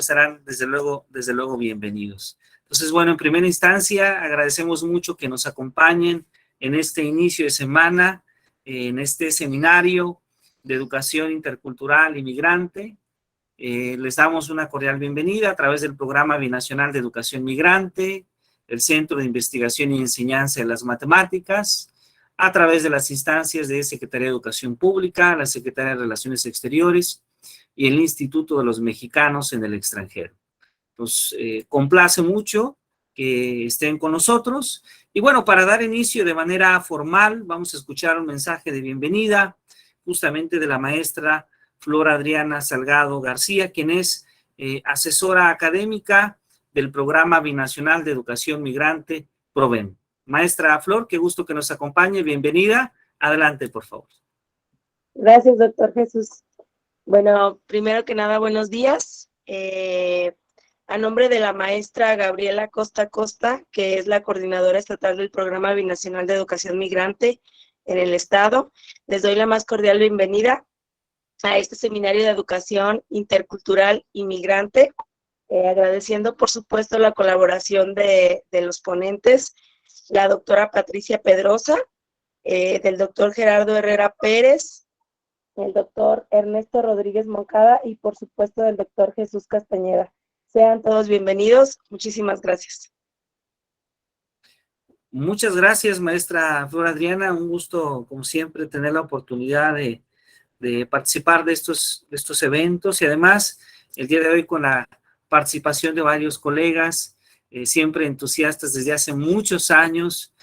pues serán desde luego bienvenidos. Entonces, bueno, en primera instancia, agradecemos mucho que nos acompañen en este inicio de semana, en este seminario de educación intercultural y migrante. Les damos una cordial bienvenida a través del Programa Binacional de Educación Migrante, el Centro de Investigación y Enseñanza de las Matemáticas, a través de las instancias de Secretaría de Educación Pública, la Secretaría de Relaciones Exteriores y el Instituto de los Mexicanos en el Extranjero. Nos complace mucho que estén con nosotros. Y bueno, para dar inicio de manera formal, vamos a escuchar un mensaje de bienvenida justamente de la maestra Flor Adriana Salgado García, quien es asesora académica del Programa Binacional de Educación Migrante, PROBEM. Maestra Flor, qué gusto que nos acompañe, bienvenida. Adelante, por favor. Gracias, doctor Jesús. Bueno, primero que nada, buenos días. A nombre de la maestra Gabriela Costa Costa, que es la coordinadora estatal del Programa Binacional de Educación Migrante en el Estado, les doy la más cordial bienvenida a este seminario de educación intercultural y migrante, agradeciendo por supuesto la colaboración de los ponentes, la doctora Patricia Pedrosa, del doctor Gerardo Herrera Pérez, el doctor Ernesto Rodríguez Moncada y por supuesto del doctor Jesús Castañeda. Sean todos bienvenidos. Muchísimas gracias. Muchas gracias, maestra Flor Adriana. Un gusto, como siempre, tener la oportunidad de participar de estos eventos y además el día de hoy con la participación de varios colegas, siempre entusiastas desde hace muchos años.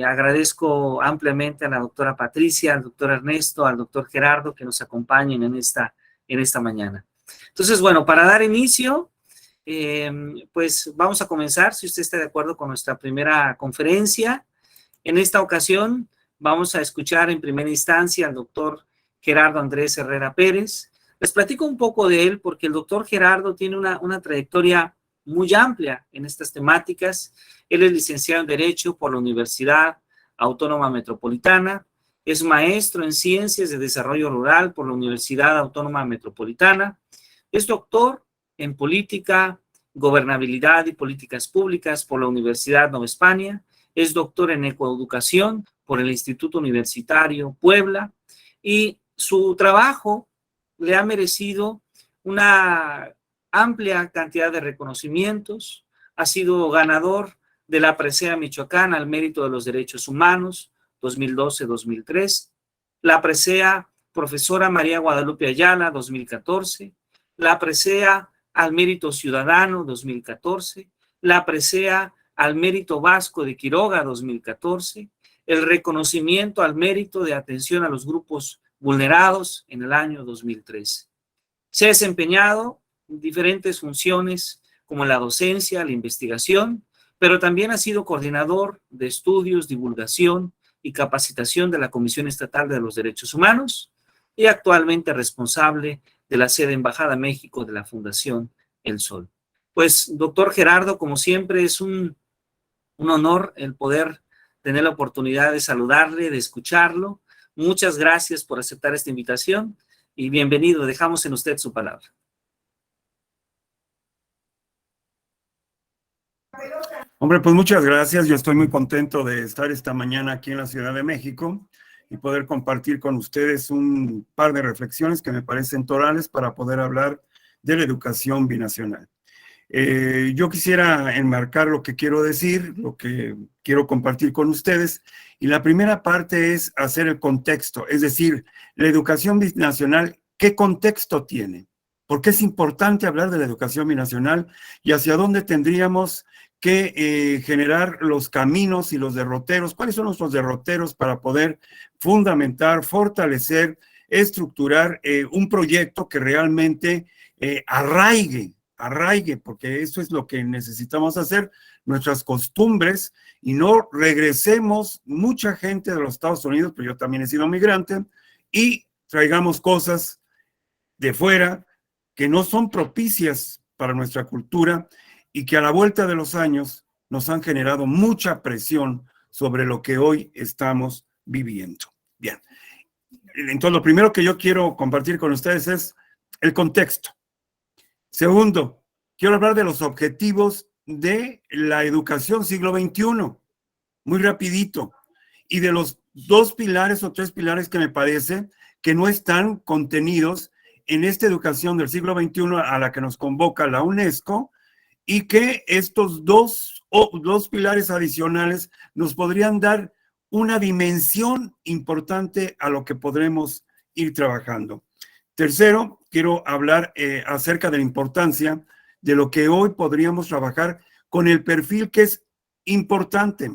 Agradezco ampliamente a la doctora Patricia, al doctor Ernesto, al doctor Gerardo que nos acompañen en esta mañana. Entonces, bueno, para dar inicio, pues vamos a comenzar, si usted está de acuerdo, con nuestra primera conferencia. En esta ocasión vamos a escuchar en primera instancia al doctor Gerardo Andrés Herrera Pérez. Les platico un poco de él porque el doctor Gerardo tiene una trayectoria muy amplia en estas temáticas. Él es licenciado en Derecho por la Universidad Autónoma Metropolitana, es maestro en Ciencias de Desarrollo Rural por la Universidad Autónoma Metropolitana, es doctor en Política, Gobernabilidad y Políticas Públicas por la Universidad Nueva España, es doctor en Ecoeducación por el Instituto Universitario Puebla y su trabajo le ha merecido una amplia cantidad de reconocimientos. Ha sido ganador de la Presea Michoacán al Mérito de los Derechos Humanos 2012-2003, la Presea Profesora María Guadalupe Ayala 2014, la Presea al Mérito Ciudadano 2014, la Presea al Mérito Vasco de Quiroga 2014, el reconocimiento al mérito de atención a los grupos vulnerados en el año 2013. Se ha desempeñado en diferentes funciones como la docencia, la investigación, pero también ha sido coordinador de estudios, divulgación y capacitación de la Comisión Estatal de los Derechos Humanos y actualmente responsable de la sede Embajada México de la Fundación El Sol. Pues, doctor Gerardo, como siempre, es un honor el poder tener la oportunidad de saludarle, de escucharlo. Muchas gracias por aceptar esta invitación y bienvenido. Dejamos en usted su palabra. Hombre, pues muchas gracias. Yo estoy muy contento de estar esta mañana aquí en la Ciudad de México y poder compartir con ustedes un par de reflexiones que me parecen torales para poder hablar de la educación binacional. Yo quisiera enmarcar lo que quiero decir, lo que quiero compartir con ustedes, y la primera parte es hacer el contexto, es decir, la educación binacional, ¿qué contexto tiene? ¿Por qué es importante hablar de la educación binacional y hacia dónde tendríamos que generar los caminos y los derroteros? ¿Cuáles son nuestros derroteros para poder fundamentar, fortalecer, estructurar un proyecto que realmente arraigue, porque eso es lo que necesitamos hacer, nuestras costumbres, y no regresemos mucha gente de los Estados Unidos, pero yo también he sido migrante, y traigamos cosas de fuera que no son propicias para nuestra cultura y que a la vuelta de los años nos han generado mucha presión sobre lo que hoy estamos viviendo. Bien, entonces lo primero que yo quiero compartir con ustedes es el contexto. Segundo, quiero hablar de los objetivos de la educación siglo XXI, muy rapidito, y de los 2 pilares o 3 pilares que me parece que no están contenidos en esta educación del siglo XXI a la que nos convoca la UNESCO, y que estos dos pilares adicionales nos podrían dar una dimensión importante a lo que podremos ir trabajando. Tercero, quiero hablar acerca de la importancia de lo que hoy podríamos trabajar con el perfil que es importante,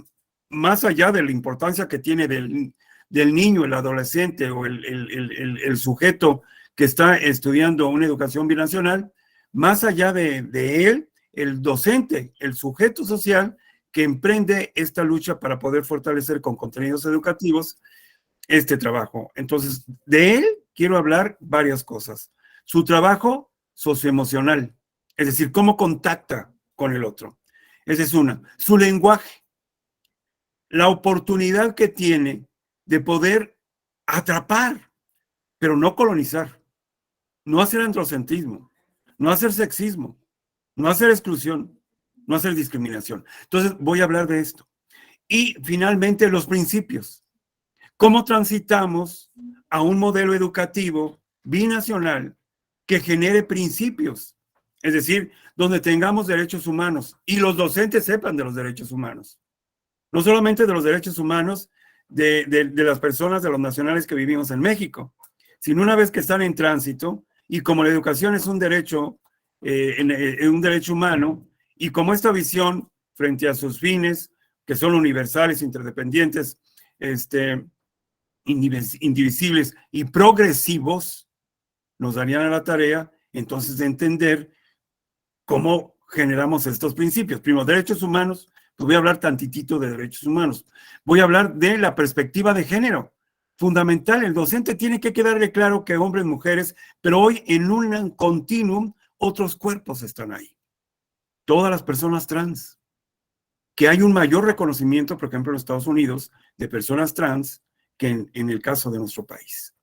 más allá de la importancia que tiene del niño, el adolescente o el sujeto que está estudiando una educación binacional, más allá de él, el docente, el sujeto social que emprende esta lucha para poder fortalecer con contenidos educativos este trabajo. Entonces, de él quiero hablar varias cosas. Su trabajo socioemocional, es decir, cómo contacta con el otro. Esa es una. Su lenguaje, la oportunidad que tiene de poder atrapar, pero no colonizar, no hacer androcentrismo, no hacer sexismo, no hacer exclusión, no hacer discriminación. Entonces, voy a hablar de esto. Y finalmente, los principios. ¿Cómo transitamos a un modelo educativo binacional que genere principios? Es decir, donde tengamos derechos humanos y los docentes sepan de los derechos humanos. No solamente de los derechos humanos de las personas, de los nacionales que vivimos en México, sino una vez que están en tránsito, y como la educación es un derecho humano, y como esta visión frente a sus fines, que son universales, interdependientes, indivisibles y progresivos, nos darían a la tarea entonces de entender cómo generamos estos principios. Primero, derechos humanos, pues voy a hablar tantitito de derechos humanos. Voy a hablar de la perspectiva de género. Fundamental, el docente tiene que quedarle claro que hombres, mujeres, pero hoy en un continuum otros cuerpos están ahí. Todas las personas trans. Que hay un mayor reconocimiento, por ejemplo, en los Estados Unidos, de personas trans que en el caso de nuestro país.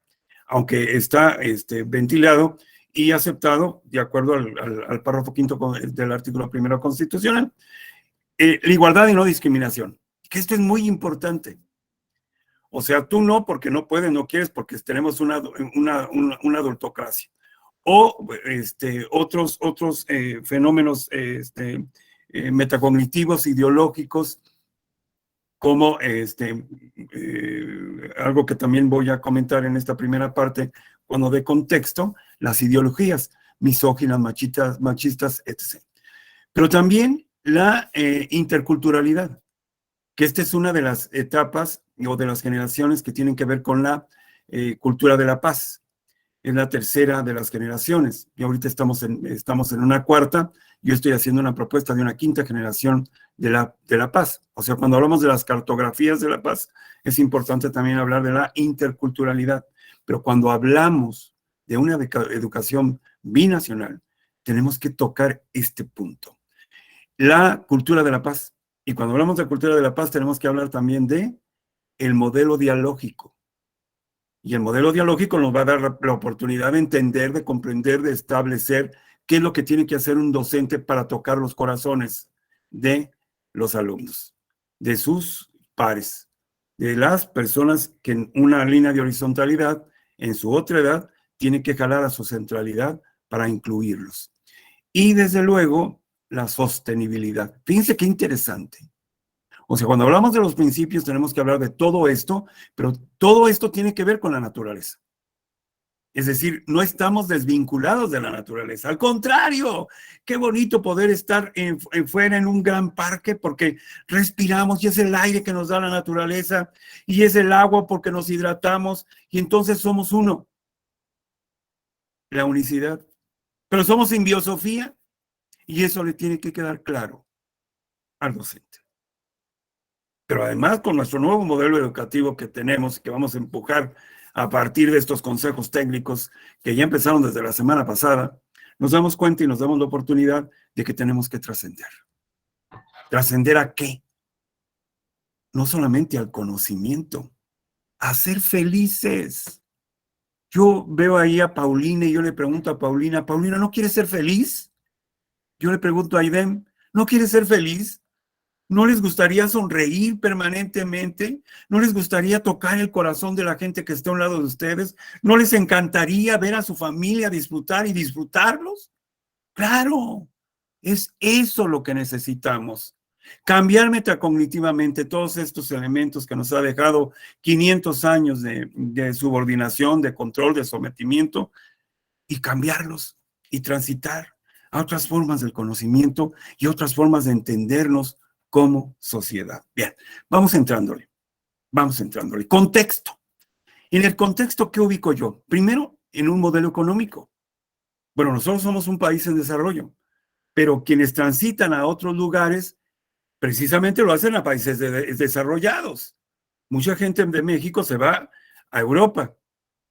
Aunque está ventilado y aceptado, de acuerdo al párrafo 5º del artículo 1 constitucional, la igualdad y no discriminación. Que esto es muy importante. O sea, tú no porque no puedes, no quieres, porque tenemos una adultocracia. O otros fenómenos metacognitivos, ideológicos, como algo que también voy a comentar en esta primera parte, cuando dé contexto, las ideologías misóginas, machistas, etc. Pero también la interculturalidad, que esta es una de las etapas o de las generaciones que tienen que ver con la cultura de la paz. Es la tercera de las generaciones, y ahorita estamos en una cuarta. Yo estoy haciendo una propuesta de una quinta generación de la paz. O sea, cuando hablamos de las cartografías de la paz, es importante también hablar de la interculturalidad. Pero cuando hablamos de una educación binacional, tenemos que tocar este punto. La cultura de la paz. Y cuando hablamos de cultura de la paz, tenemos que hablar también de el modelo dialógico. Y el modelo dialógico nos va a dar la oportunidad de entender, de comprender, de establecer qué es lo que tiene que hacer un docente para tocar los corazones de los alumnos, de sus pares, de las personas que en una línea de horizontalidad, en su otra edad, tiene que jalar a su centralidad para incluirlos. Y desde luego, la sostenibilidad. Fíjense qué interesante. O sea, cuando hablamos de los principios tenemos que hablar de todo esto, pero todo esto tiene que ver con la naturaleza. Es decir, no estamos desvinculados de la naturaleza. Al contrario, qué bonito poder estar fuera en un gran parque porque respiramos y es el aire que nos da la naturaleza y es el agua porque nos hidratamos y entonces somos uno. La unicidad. Pero somos simbiosofía y eso le tiene que quedar claro al docente. Pero además, con nuestro nuevo modelo educativo que tenemos, que vamos a empujar a partir de estos consejos técnicos que ya empezaron desde la semana pasada, nos damos cuenta y nos damos la oportunidad de que tenemos que trascender. ¿Trascender a qué? No solamente al conocimiento, a ser felices. Yo veo ahí a Paulina y yo le pregunto a Paulina, Paulina, ¿no quieres ser feliz? Yo le pregunto a Aiden, ¿no quieres ser feliz? ¿No les gustaría sonreír permanentemente? ¿No les gustaría tocar el corazón de la gente que está a un lado de ustedes? ¿No les encantaría ver a su familia disfrutar y disfrutarlos? Claro, es eso lo que necesitamos. Cambiar metacognitivamente todos estos elementos que nos ha dejado 500 años de subordinación, de control, de sometimiento, y cambiarlos y transitar a otras formas del conocimiento y otras formas de entendernos como sociedad. Bien, vamos entrándole. Contexto. En el contexto, ¿qué ubico yo? Primero, en un modelo económico. Bueno, nosotros somos un país en desarrollo, pero quienes transitan a otros lugares precisamente lo hacen a países desarrollados. Mucha gente de México se va a Europa,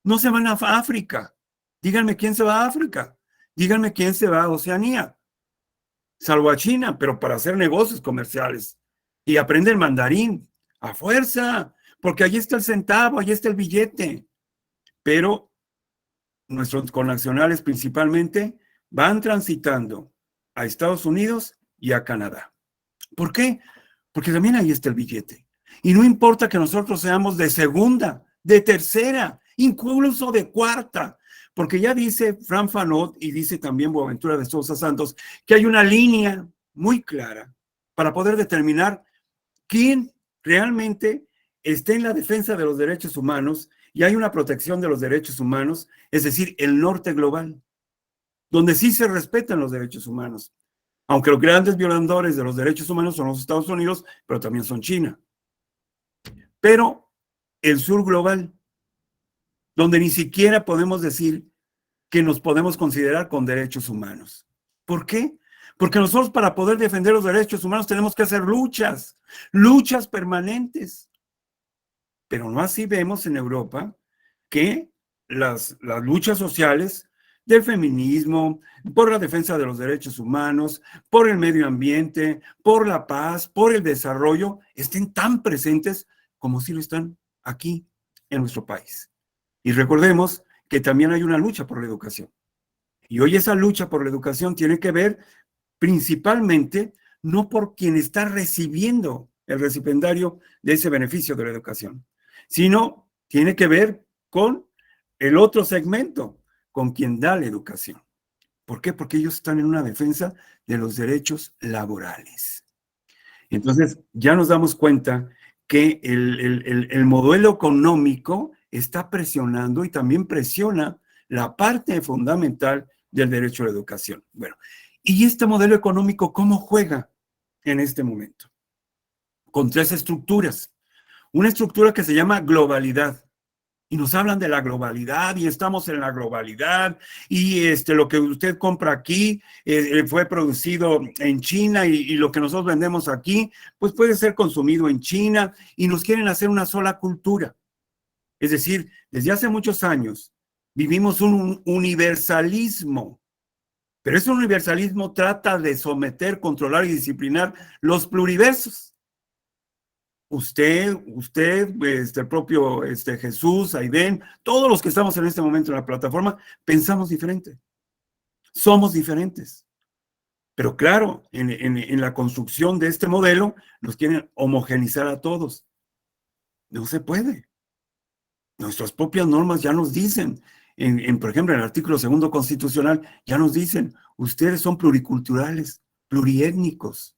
no se van a África. Díganme quién se va a África, díganme quién se va a Oceanía, salvo a China, pero para hacer negocios comerciales y aprender mandarín a fuerza, porque allí está el centavo, allí está el billete. Pero nuestros connacionales principalmente van transitando a Estados Unidos y a Canadá. ¿Por qué? Porque también ahí está el billete. Y no importa que nosotros seamos de segunda, de tercera, incluso de cuarta, porque ya dice Fran Fanot y dice también Boaventura de Sousa Santos que hay una línea muy clara para poder determinar quién realmente está en la defensa de los derechos humanos y hay una protección de los derechos humanos, es decir, el norte global, donde sí se respetan los derechos humanos. Aunque los grandes violadores de los derechos humanos son los Estados Unidos, pero también son China. Pero el sur global, donde ni siquiera podemos decir que nos podemos considerar con derechos humanos. ¿Por qué? Porque nosotros para poder defender los derechos humanos tenemos que hacer luchas permanentes. Pero no así vemos en Europa que las luchas sociales del feminismo, por la defensa de los derechos humanos, por el medio ambiente, por la paz, por el desarrollo, estén tan presentes como si lo están aquí en nuestro país. Y recordemos que también hay una lucha por la educación. Y hoy esa lucha por la educación tiene que ver principalmente no por quien está recibiendo el recipendario de ese beneficio de la educación, sino tiene que ver con el otro segmento, con quien da la educación. ¿Por qué? Porque ellos están en una defensa de los derechos laborales. Entonces, ya nos damos cuenta que el modelo económico está presionando y también presiona la parte fundamental del derecho a la educación. Bueno, ¿y este modelo económico cómo juega en este momento? Con tres estructuras. Una estructura que se llama globalidad. Y nos hablan de la globalidad y estamos en la globalidad y lo que usted compra aquí fue producido en China y lo que nosotros vendemos aquí pues puede ser consumido en China y nos quieren hacer una sola cultura. Es decir, desde hace muchos años vivimos un universalismo, pero ese universalismo trata de someter, controlar y disciplinar los pluriversos. Usted, el propio Jesús, Aiden, todos los que estamos en este momento en la plataforma, pensamos diferente. Somos diferentes. Pero claro, en la construcción de este modelo, nos quieren homogenizar a todos. No se puede. Nuestras propias normas ya nos dicen, por ejemplo, en el artículo 2 constitucional, ya nos dicen, ustedes son pluriculturales, pluriétnicos.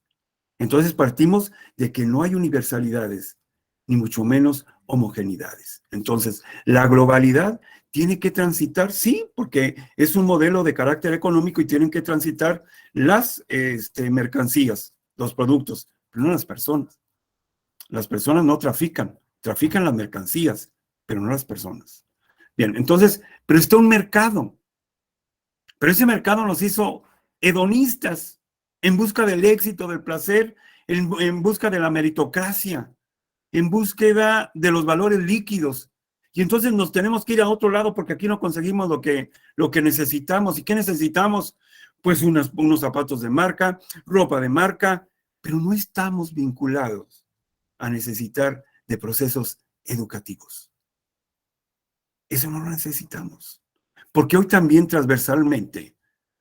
Entonces partimos de que no hay universalidades, ni mucho menos homogeneidades. Entonces, la globalidad tiene que transitar, sí, porque es un modelo de carácter económico y tienen que transitar las mercancías, los productos, pero no las personas. Las personas no trafican, trafican las mercancías, pero no las personas. Bien, entonces, pero está un mercado. Pero ese mercado nos hizo hedonistas, en busca del éxito, del placer, en busca de la meritocracia, en búsqueda de los valores líquidos. Y entonces nos tenemos que ir a otro lado porque aquí no conseguimos lo que necesitamos. ¿Y qué necesitamos? Pues unos zapatos de marca, ropa de marca, pero no estamos vinculados a necesitar de procesos educativos. Eso no lo necesitamos. Porque hoy también transversalmente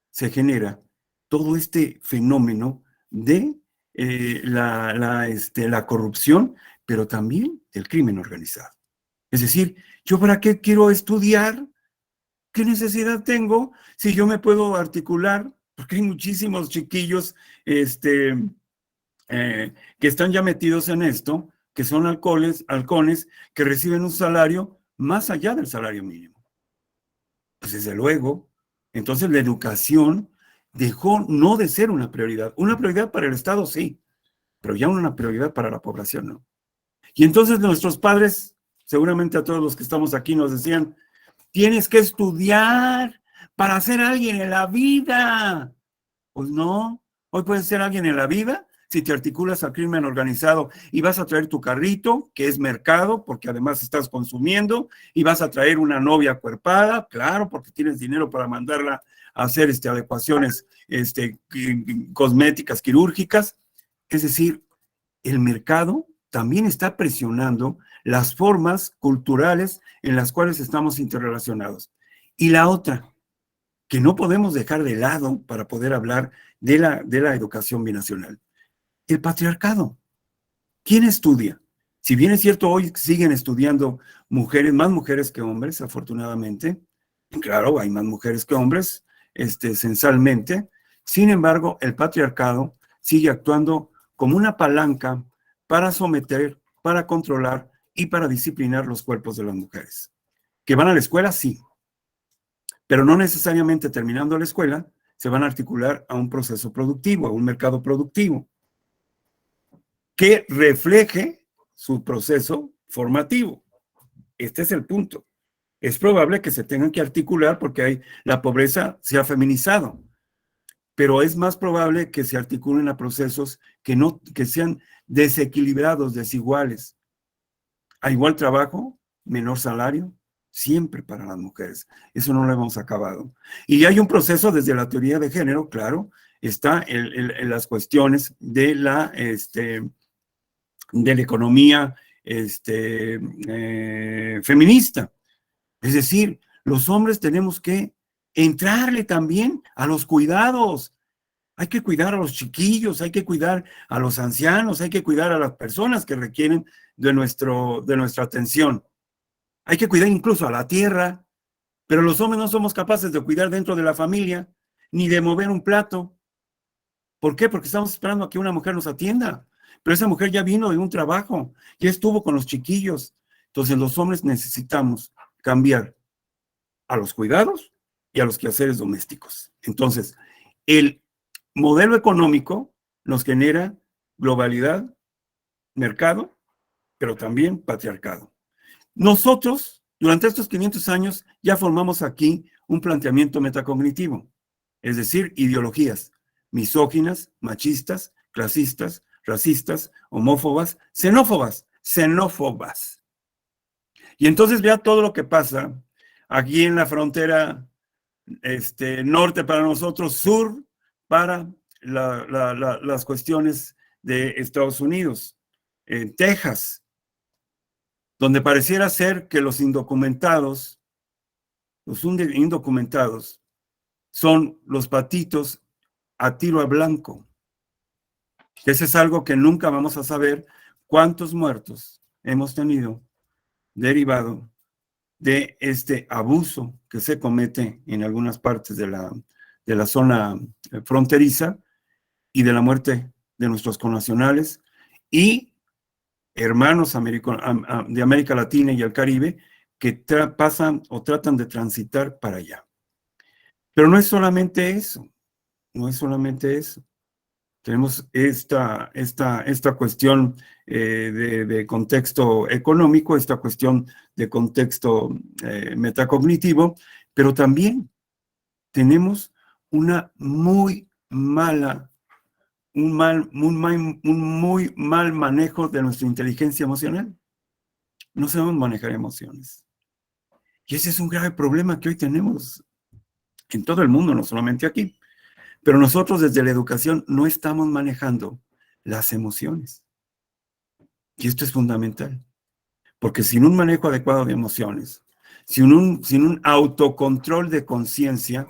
se genera todo este fenómeno de la corrupción, pero también el crimen organizado. Es decir, ¿yo para qué quiero estudiar? ¿Qué necesidad tengo si yo me puedo articular? Porque hay muchísimos chiquillos que están ya metidos en esto, que son halcones, que reciben un salario más allá del salario mínimo. Pues desde luego, entonces la educación dejó no de ser una prioridad para el Estado sí, pero ya una prioridad para la población no. Y entonces nuestros padres, seguramente a todos los que estamos aquí nos decían, tienes que estudiar para ser alguien en la vida. Pues no, hoy puedes ser alguien en la vida si te articulas al crimen organizado y vas a traer tu carrito, que es mercado, porque además estás consumiendo, y vas a traer una novia acuerpada, claro, porque tienes dinero para mandarla a hacer adecuaciones cosméticas, quirúrgicas. Es decir, el mercado también está presionando las formas culturales en las cuales estamos interrelacionados. Y la otra, que no podemos dejar de lado para poder hablar de la educación binacional. El patriarcado. ¿Quién estudia? Si bien es cierto, hoy siguen estudiando mujeres, más mujeres que hombres, afortunadamente. Claro, hay más mujeres que hombres, censalmente. Sin embargo, el patriarcado sigue actuando como una palanca para someter, para controlar y para disciplinar los cuerpos de las mujeres. ¿Que van a la escuela? Sí. Pero no necesariamente terminando la escuela se van a articular a un proceso productivo, a un mercado productivo, que refleje su proceso formativo. Este es el punto. Es probable que se tengan que articular porque la pobreza se ha feminizado, pero es más probable que se articulen a procesos que sean desequilibrados, desiguales. A igual trabajo, menor salario, siempre para las mujeres. Eso no lo hemos acabado. Y hay un proceso desde la teoría de género, claro, está en las cuestiones de la economía feminista. Es decir, los hombres tenemos que entrarle también a los cuidados. Hay que cuidar a los chiquillos, hay que cuidar a los ancianos, hay que cuidar a las personas que requieren de nuestra atención. Hay que cuidar incluso a la tierra, pero los hombres no somos capaces de cuidar dentro de la familia, ni de mover un plato. ¿Por qué? Porque estamos esperando a que una mujer nos atienda. Pero esa mujer ya vino de un trabajo, ya estuvo con los chiquillos. Entonces los hombres necesitamos cambiar a los cuidados y a los quehaceres domésticos. Entonces, el modelo económico nos genera globalidad, mercado, pero también patriarcado. Nosotros, durante estos 500 años, ya formamos aquí un planteamiento metacognitivo, es decir, ideologías misóginas, machistas, clasistas, racistas, homófobas, xenófobas. Y entonces vea todo lo que pasa aquí en la frontera norte para nosotros, sur para las cuestiones de Estados Unidos, en Texas, donde pareciera ser que los indocumentados son los patitos a tiro a blanco. Ese es algo que nunca vamos a saber cuántos muertos hemos tenido derivado de este abuso que se comete en algunas partes de la zona fronteriza y de la muerte de nuestros connacionales y hermanos de América Latina y el Caribe que pasan o tratan de transitar para allá. Pero no es solamente eso, no es solamente eso. Tenemos esta cuestión de contexto económico, esta cuestión de contexto metacognitivo, pero también tenemos un muy mal manejo de nuestra inteligencia emocional. No sabemos manejar emociones. Y ese es un grave problema que hoy tenemos en todo el mundo, no solamente aquí. Pero nosotros desde la educación no estamos manejando las emociones. Y esto es fundamental. Porque sin un manejo adecuado de emociones, sin un autocontrol de conciencia,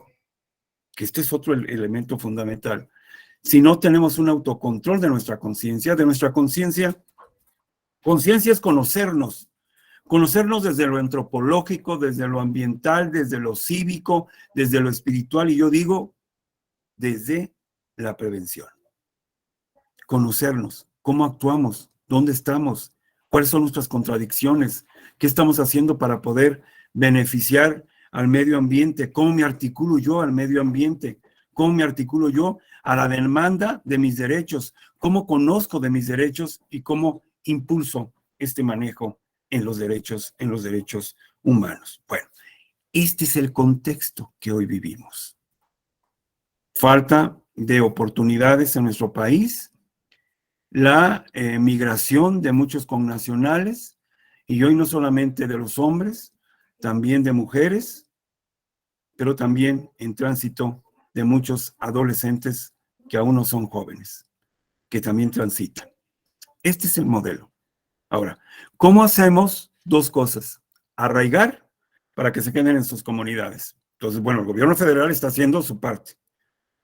que este es otro elemento fundamental, si no tenemos un autocontrol de nuestra conciencia, conciencia es conocernos desde lo antropológico, desde lo ambiental, desde lo cívico, desde lo espiritual, y yo digo, desde la prevención. Conocernos, cómo actuamos, dónde estamos, cuáles son nuestras contradicciones, qué estamos haciendo para poder beneficiar al medio ambiente, cómo me articulo yo al medio ambiente, cómo me articulo yo a la demanda de mis derechos, cómo conozco de mis derechos y cómo impulso este manejo en los derechos humanos. Bueno, este es el contexto que hoy vivimos. Falta de oportunidades en nuestro país, la migración de muchos connacionales, y hoy no solamente de los hombres, también de mujeres, pero también en tránsito de muchos adolescentes que aún no son jóvenes, que también transitan. Este es el modelo. Ahora, ¿cómo hacemos dos cosas? Arraigar para que se queden en sus comunidades. Entonces, bueno, el gobierno federal está haciendo su parte.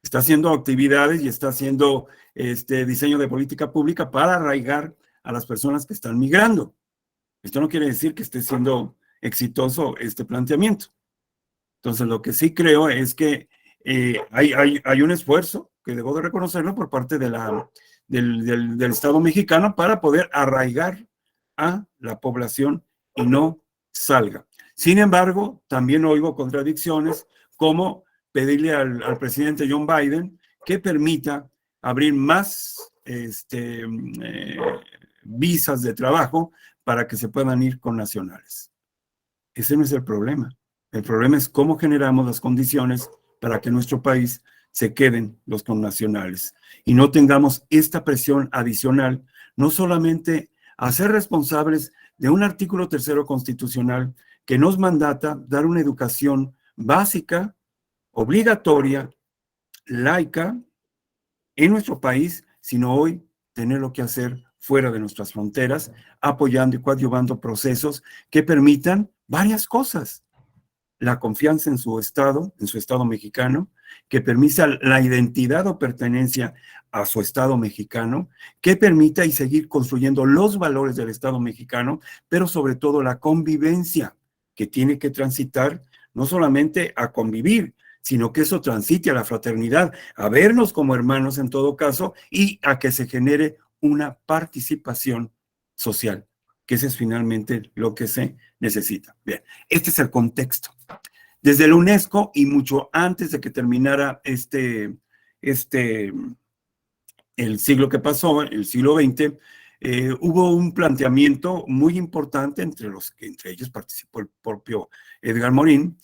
Está haciendo actividades y está haciendo diseño de política pública para arraigar a las personas que están migrando. Esto no quiere decir que esté siendo exitoso este planteamiento. Entonces, lo que sí creo es que hay un esfuerzo, que debo de reconocerlo, por parte del Estado mexicano para poder arraigar a la población y no salga. Sin embargo, también oigo contradicciones como pedirle al presidente John Biden que permita abrir más visas de trabajo para que se puedan ir con nacionales. Ese no es el problema. El problema es cómo generamos las condiciones para que en nuestro país se queden los connacionales y no tengamos esta presión adicional, no solamente a ser responsables de un artículo 3º constitucional que nos mandata dar una educación básica, obligatoria, laica, en nuestro país, sino hoy tenerlo que hacer fuera de nuestras fronteras, apoyando y coadyuvando procesos que permitan varias cosas. La confianza en su Estado mexicano, que permita la identidad o pertenencia a su Estado mexicano, que permita y seguir construyendo los valores del Estado mexicano, pero sobre todo la convivencia, que tiene que transitar no solamente a convivir, sino que eso transite a la fraternidad, a vernos como hermanos en todo caso, y a que se genere una participación social, que ese es finalmente lo que se necesita. Bien, este es el contexto. Desde la UNESCO y mucho antes de que terminara el siglo que pasó, el siglo XX, hubo un planteamiento muy importante entre ellos participó el propio Edgar Morin,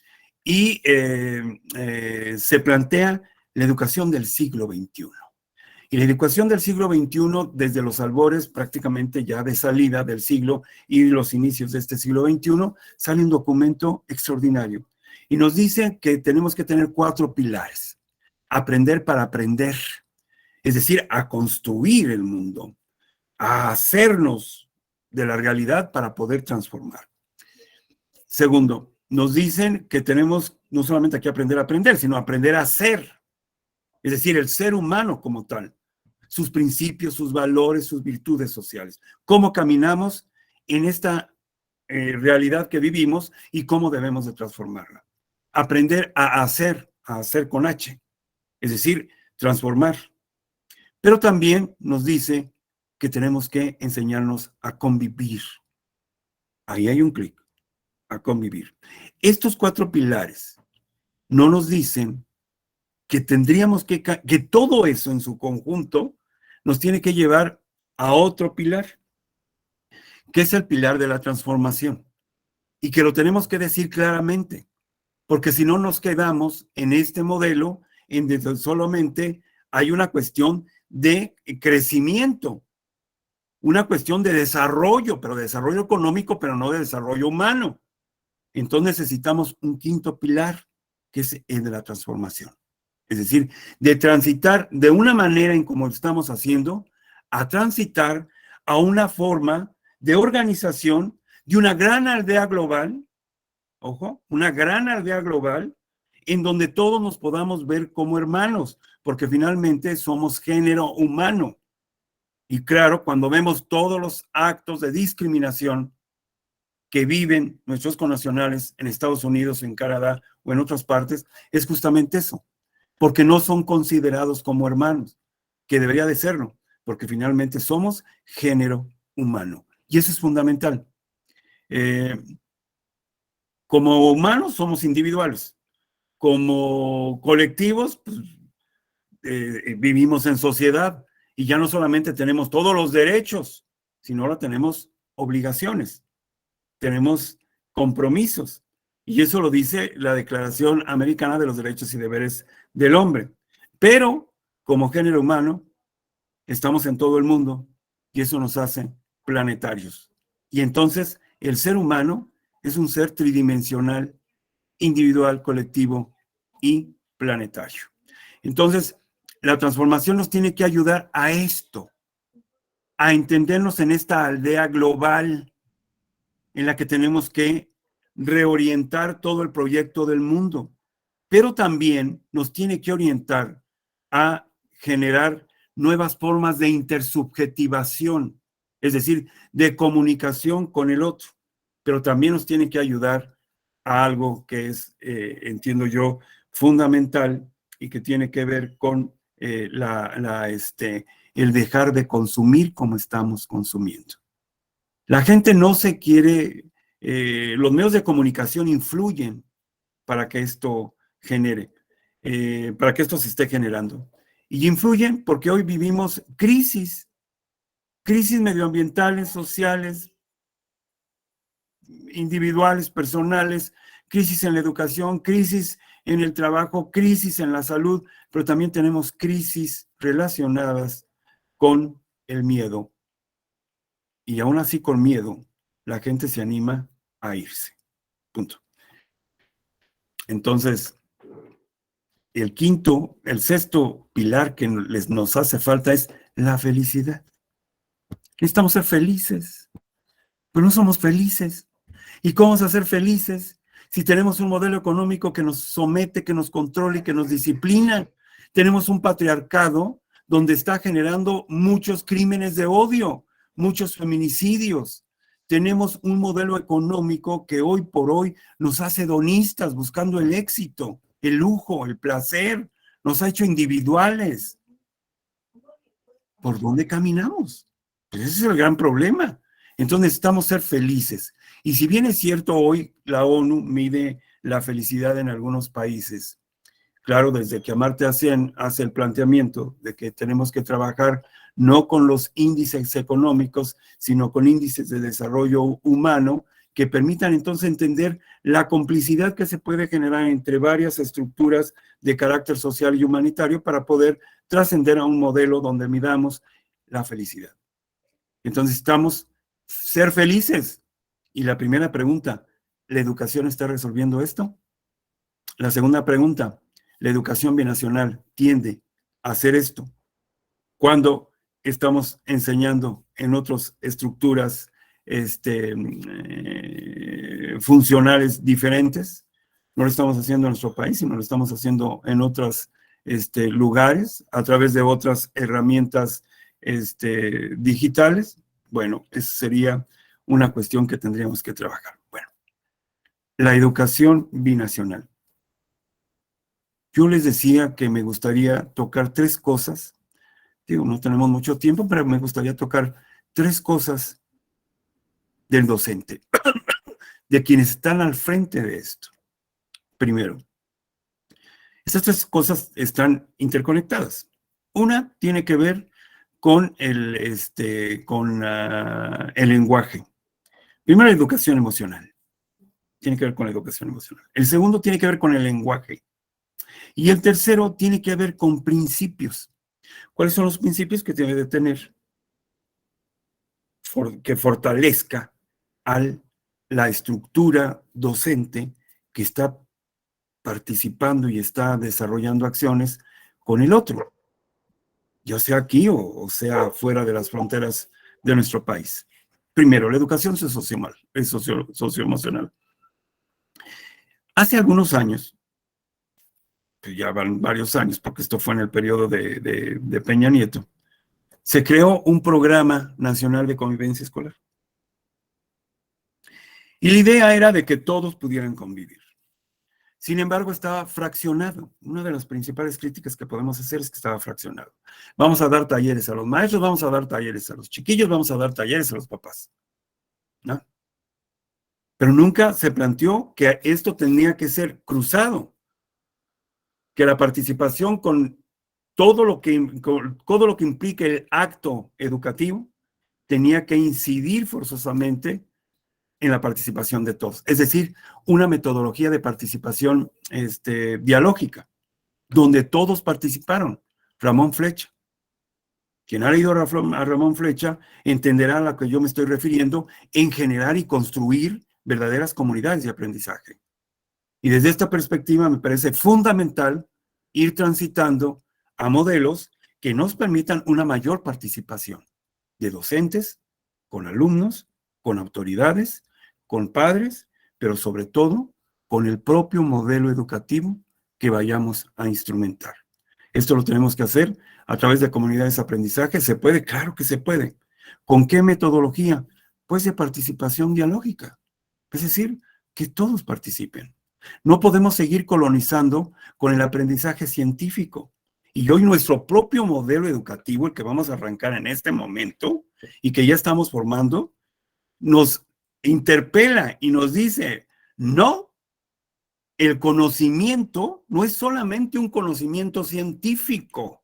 y se plantea la educación del siglo XXI. Y la educación del siglo XXI, desde los albores prácticamente ya de salida del siglo y los inicios de este siglo XXI, sale un documento extraordinario. Y nos dice que tenemos que tener 4 pilares. Aprender para aprender, es decir, a construir el mundo, a hacernos de la realidad para poder transformar. Segundo, nos dicen que tenemos no solamente que aprender a aprender, sino aprender a ser, es decir, el ser humano como tal, sus principios, sus valores, sus virtudes sociales, cómo caminamos en esta realidad que vivimos y cómo debemos de transformarla. Aprender a hacer con H, es decir, transformar. Pero también nos dice que tenemos que enseñarnos a convivir. Ahí hay un clic, a convivir. Estos 4 pilares no nos dicen que tendríamos que todo eso en su conjunto nos tiene que llevar a otro pilar, que es el pilar de la transformación. Y que lo tenemos que decir claramente, porque si no nos quedamos en este modelo en donde solamente hay una cuestión de crecimiento, una cuestión de desarrollo, pero de desarrollo económico, pero no de desarrollo humano. Entonces necesitamos un 5º pilar, que es el de la transformación. Es decir, de transitar de una manera en como estamos haciendo, a transitar a una forma de organización de una gran aldea global ojo, una gran aldea global en donde todos nos podamos ver como hermanos, porque finalmente somos género humano. Y claro, cuando vemos todos los actos de discriminación que viven nuestros connacionales en Estados Unidos, en Canadá o en otras partes, es justamente eso, porque no son considerados como hermanos, que debería de serlo, porque finalmente somos género humano. Y eso es fundamental. Como humanos somos individuales, como colectivos, pues, vivimos en sociedad y ya no solamente tenemos todos los derechos, sino ahora tenemos obligaciones, tenemos compromisos. Y eso lo dice la Declaración Americana de los Derechos y Deberes del Hombre. Pero como género humano, estamos en todo el mundo y eso nos hace planetarios. Y entonces el ser humano es un ser tridimensional, individual, colectivo y planetario. Entonces, la transformación nos tiene que ayudar a esto, a entendernos en esta aldea global en la que tenemos que reorientar todo el proyecto del mundo, pero también nos tiene que orientar a generar nuevas formas de intersubjetivación, es decir, de comunicación con el otro, pero también nos tiene que ayudar a algo que es, entiendo yo, fundamental y que tiene que ver con el dejar de consumir como estamos consumiendo. La gente no se quiere, los medios de comunicación influyen para que esto genere, para que esto se esté generando. Y influyen porque hoy vivimos crisis medioambientales, sociales, individuales, personales, crisis en la educación, crisis en el trabajo, crisis en la salud, pero también tenemos crisis relacionadas con el miedo. Y aún así con miedo, la gente se anima a irse. Punto. Entonces, el sexto pilar que nos hace falta es la felicidad. Necesitamos ser felices, pero no somos felices. ¿Y cómo vamos a ser felices si tenemos un modelo económico que nos somete, que nos controla y que nos disciplina? Tenemos un patriarcado donde está generando muchos crímenes de odio, muchos feminicidios. Tenemos un modelo económico que hoy por hoy nos hace hedonistas, buscando el éxito, el lujo, el placer, nos ha hecho individuales. ¿Por dónde caminamos? Pues ese es el gran problema. Entonces necesitamos ser felices. Y si bien es cierto, hoy la ONU mide la felicidad en algunos países, claro, desde que Amartya Sen hace el planteamiento de que tenemos que trabajar no con los índices económicos, sino con índices de desarrollo humano que permitan entonces entender la complicidad que se puede generar entre varias estructuras de carácter social y humanitario para poder trascender a un modelo donde midamos la felicidad. Entonces necesitamos ser felices. Y la primera pregunta, ¿la educación está resolviendo esto? La segunda pregunta, ¿la educación binacional tiende a hacer esto? Cuando estamos enseñando en otras estructuras funcionales diferentes, no lo estamos haciendo en nuestro país, sino lo estamos haciendo en otros lugares, a través de otras herramientas digitales. Bueno, esa sería una cuestión que tendríamos que trabajar. Bueno, la educación binacional. Yo les decía que me gustaría tocar tres cosas. Digo, no tenemos mucho tiempo, pero me gustaría tocar tres cosas del docente, de quienes están al frente de esto. Primero, estas tres cosas están interconectadas. Una tiene que ver con el lenguaje. Primero, la educación emocional. Tiene que ver con la educación emocional. El segundo tiene que ver con el lenguaje. Y el tercero tiene que ver con principios. ¿Cuáles son los principios que debe de tener? Que fortalezca la estructura docente que está participando y está desarrollando acciones con el otro, ya sea aquí o sea fuera de las fronteras de nuestro país. Primero, la educación socioemocional. Hace algunos años, pues ya van varios años, porque esto fue en el periodo de Peña Nieto, se creó un programa nacional de convivencia escolar. Y la idea era de que todos pudieran convivir. Sin embargo, estaba fraccionado. Una de las principales críticas que podemos hacer es que estaba fraccionado. Vamos a dar talleres a los maestros, vamos a dar talleres a los chiquillos, vamos a dar talleres a los papás, ¿no? Pero nunca se planteó que esto tenía que ser cruzado, que la participación con todo lo que implica el acto educativo tenía que incidir forzosamente en la participación de todos. Es decir, una metodología de participación dialógica, donde todos participaron. Ramón Flecha. Quien ha leído a Ramón Flecha entenderá a lo que yo me estoy refiriendo en generar y construir verdaderas comunidades de aprendizaje. Y desde esta perspectiva me parece fundamental ir transitando a modelos que nos permitan una mayor participación de docentes, con alumnos, con autoridades, con padres, pero sobre todo con el propio modelo educativo que vayamos a instrumentar. Esto lo tenemos que hacer a través de comunidades de aprendizaje. ¿Se puede? Claro que se puede. ¿Con qué metodología? Pues de participación dialógica. Es decir, que todos participen. No podemos seguir colonizando con el aprendizaje científico. Y hoy nuestro propio modelo educativo, el que vamos a arrancar en este momento y que ya estamos formando, nos interpela y nos dice, no, el conocimiento no es solamente un conocimiento científico.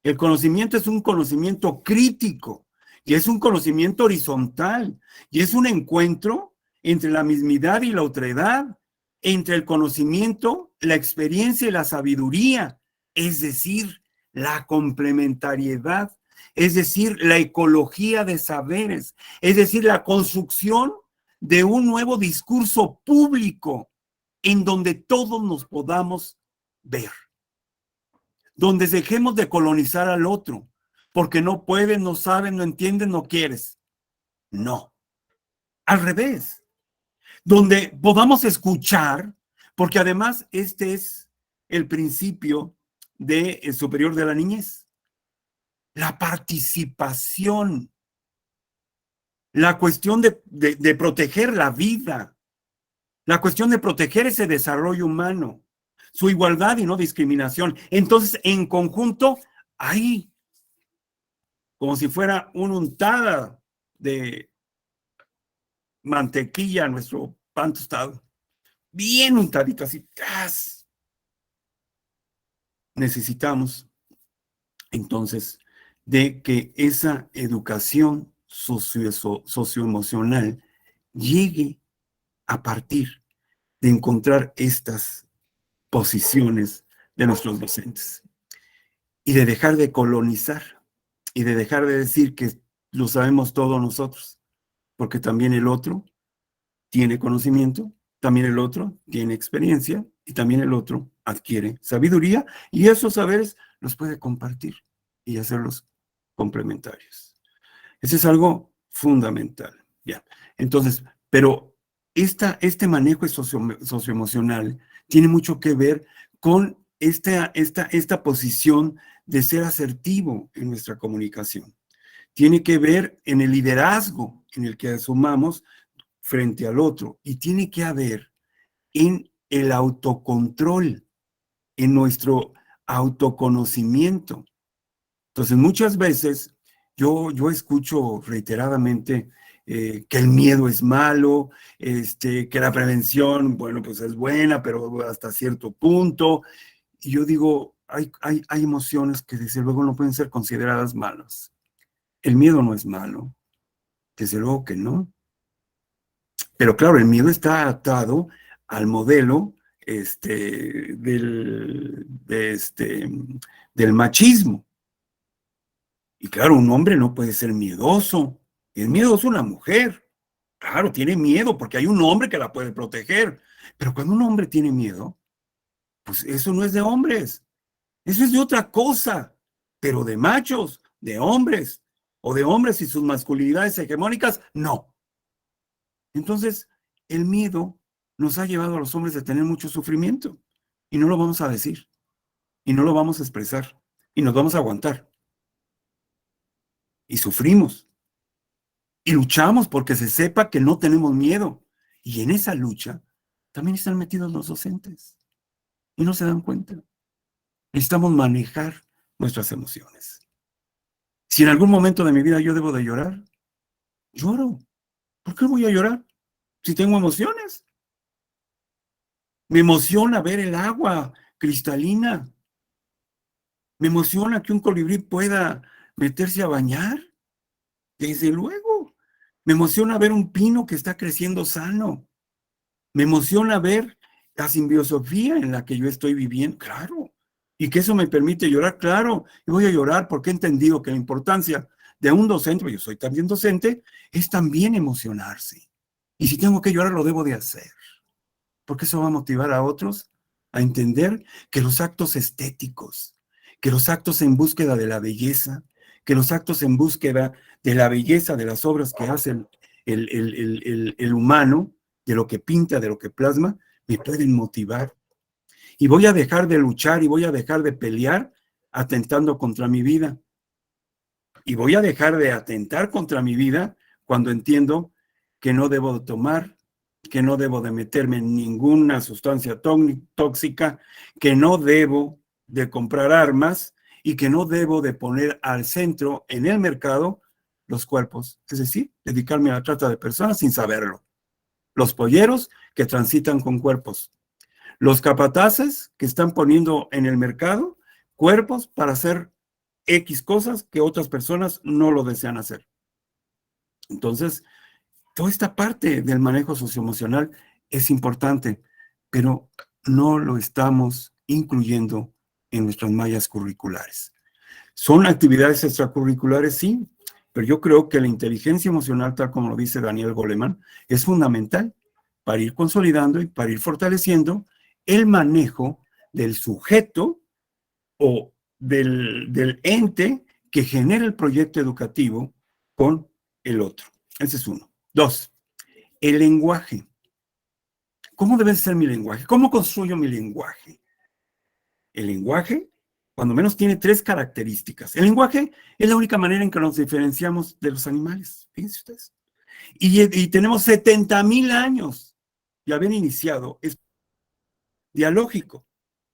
El conocimiento es un conocimiento crítico y es un conocimiento horizontal y es un encuentro entre la mismidad y la otredad, entre el conocimiento, la experiencia y la sabiduría, es decir, la complementariedad, es decir, la ecología de saberes, es decir, la construcción de un nuevo discurso público en donde todos nos podamos ver, donde dejemos de colonizar al otro, porque no puedes, no sabes, no entiendes, no quieres. No, al revés, donde podamos escuchar, porque además este es el principio superior de la niñez, la participación, la cuestión de proteger la vida, la cuestión de proteger ese desarrollo humano, su igualdad y no discriminación. Entonces, en conjunto, ahí, como si fuera una untada de mantequilla nuestro pan tostado, bien untadito así, ¡tas! Necesitamos entonces de que esa educación socioemocional llegue a partir de encontrar estas posiciones de nuestros docentes y de dejar de colonizar y de dejar de decir que lo sabemos todos nosotros, porque también el otro tiene conocimiento, también el otro tiene experiencia y también el otro adquiere sabiduría y esos saberes los puede compartir y hacerlos complementarios. Eso es algo fundamental. Ya. Entonces, pero este manejo socioemocional tiene mucho que ver con esta posición de ser asertivo en nuestra comunicación. Tiene que ver en el liderazgo en el que asumamos frente al otro y tiene que haber en el autocontrol, en nuestro autoconocimiento. Entonces, muchas veces yo escucho reiteradamente que el miedo es malo, que la prevención, bueno, pues es buena, pero hasta cierto punto. Y yo digo, hay emociones que desde luego no pueden ser consideradas malas. El miedo no es malo, desde luego que no. Pero claro, el miedo está atado al modelo del machismo. Y claro, un hombre no puede ser miedoso. Es miedoso una mujer. Claro, tiene miedo porque hay un hombre que la puede proteger. Pero cuando un hombre tiene miedo, pues eso no es de hombres. Eso es de otra cosa. Pero de machos, de hombres, o de hombres y sus masculinidades hegemónicas, no. Entonces, el miedo nos ha llevado a los hombres a tener mucho sufrimiento. Y no lo vamos a decir. Y no lo vamos a expresar. Y nos vamos a aguantar. Y sufrimos. Y luchamos porque se sepa que no tenemos miedo. Y en esa lucha también están metidos los docentes. Y no se dan cuenta. Necesitamos manejar nuestras emociones. Si en algún momento de mi vida yo debo de llorar, lloro. ¿Por qué voy a llorar si tengo emociones? Me emociona ver el agua cristalina. Me emociona que un colibrí pueda meterse a bañar. Desde luego. Me emociona ver un pino que está creciendo sano. Me emociona ver la simbiosofía en la que yo estoy viviendo. Claro. Y que eso me permite llorar. Claro. Y voy a llorar porque he entendido que la importancia de un docente, porque yo soy también docente, es también emocionarse. Y si tengo que llorar, lo debo de hacer. Porque eso va a motivar a otros a entender que los actos estéticos, que los actos en búsqueda de la belleza, que los actos en búsqueda de la belleza de las obras que hace el humano, de lo que pinta, de lo que plasma, me pueden motivar. Y voy a dejar de luchar y voy a dejar de pelear atentando contra mi vida. Y voy a dejar de atentar contra mi vida cuando entiendo que no debo tomar, que no debo de meterme en ninguna sustancia tóxica, que no debo de comprar armas y que no debo de poner al centro en el mercado los cuerpos, es decir, dedicarme a la trata de personas sin saberlo. Los polleros que transitan con cuerpos. Los capataces que están poniendo en el mercado cuerpos para hacer X cosas que otras personas no lo desean hacer. Entonces, toda esta parte del manejo socioemocional es importante, pero no lo estamos incluyendo en nuestras mallas curriculares. ¿Son actividades extracurriculares? Sí, pero yo creo que la inteligencia emocional, tal como lo dice Daniel Goleman, es fundamental para ir consolidando y para ir fortaleciendo el manejo del sujeto o del ente que genera el proyecto educativo con el otro. Ese es uno. Dos, el lenguaje. ¿Cómo debe ser mi lenguaje? ¿Cómo construyo mi lenguaje? El lenguaje, cuando menos, tiene tres características. El lenguaje es la única manera en que nos diferenciamos de los animales. Fíjense ustedes. Y tenemos 70,000 años de haber iniciado, es dialógico,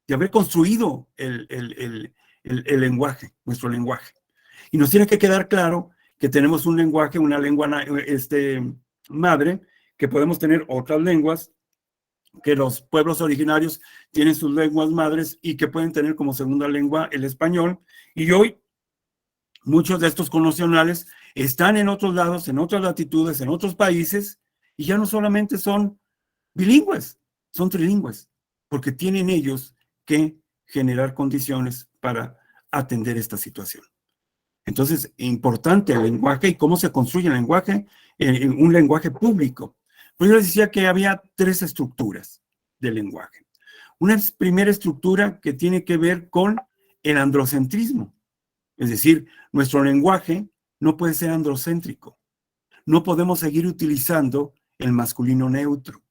de haber construido el lenguaje, nuestro lenguaje. Y nos tiene que quedar claro que tenemos un lenguaje, una lengua madre, que podemos tener otras lenguas, que los pueblos originarios tienen sus lenguas madres y que pueden tener como segunda lengua el español. Y hoy muchos de estos connacionales están en otros lados, en otras latitudes, en otros países, y ya no solamente son bilingües, son trilingües, porque tienen ellos que generar condiciones para atender esta situación. Entonces, importante el lenguaje y cómo se construye el lenguaje, un lenguaje público. Pues yo les decía que había tres estructuras del lenguaje. Una primera estructura que tiene que ver con el androcentrismo. Es decir, nuestro lenguaje no puede ser androcéntrico. No podemos seguir utilizando el masculino neutro.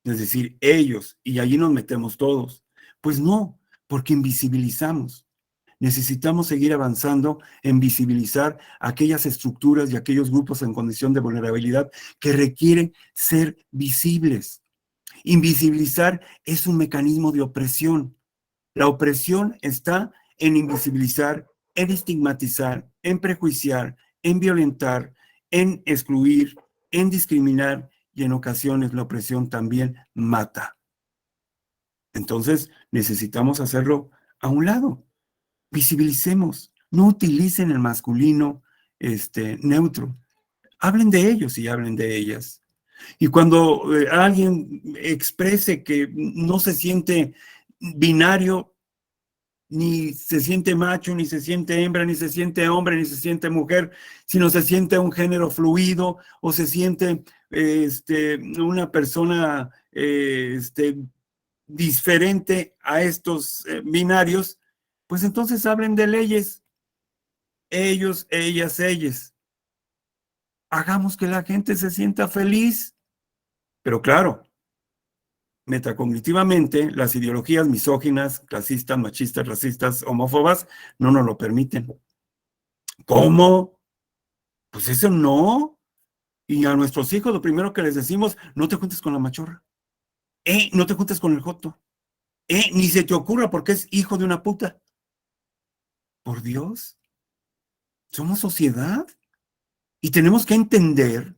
Es decir, ellos, y allí nos metemos todos. Pues no, porque invisibilizamos. Necesitamos seguir avanzando en visibilizar aquellas estructuras y aquellos grupos en condición de vulnerabilidad que requieren ser visibles. Invisibilizar es un mecanismo de opresión. La opresión está en invisibilizar, en estigmatizar, en prejuiciar, en violentar, en excluir, en discriminar, y en ocasiones la opresión también mata. Entonces necesitamos hacerlo a un lado. Visibilicemos, no utilicen el masculino neutro. Hablen de ellos y hablen de ellas. Y cuando alguien exprese que no se siente binario, ni se siente macho, ni se siente hembra, ni se siente hombre, ni se siente mujer, sino se siente un género fluido o se siente una persona diferente a estos binarios, pues entonces hablen de leyes. Ellos, ellas, ellas. Hagamos que la gente se sienta feliz. Pero claro, metacognitivamente, las ideologías misóginas, clasistas, machistas, racistas, homófobas, no nos lo permiten. ¿Cómo? Pues eso no. Y a nuestros hijos lo primero que les decimos, no te juntes con la machorra. No te juntes con el joto. Ni se te ocurra porque es hijo de una puta. Por Dios, somos sociedad y tenemos que entender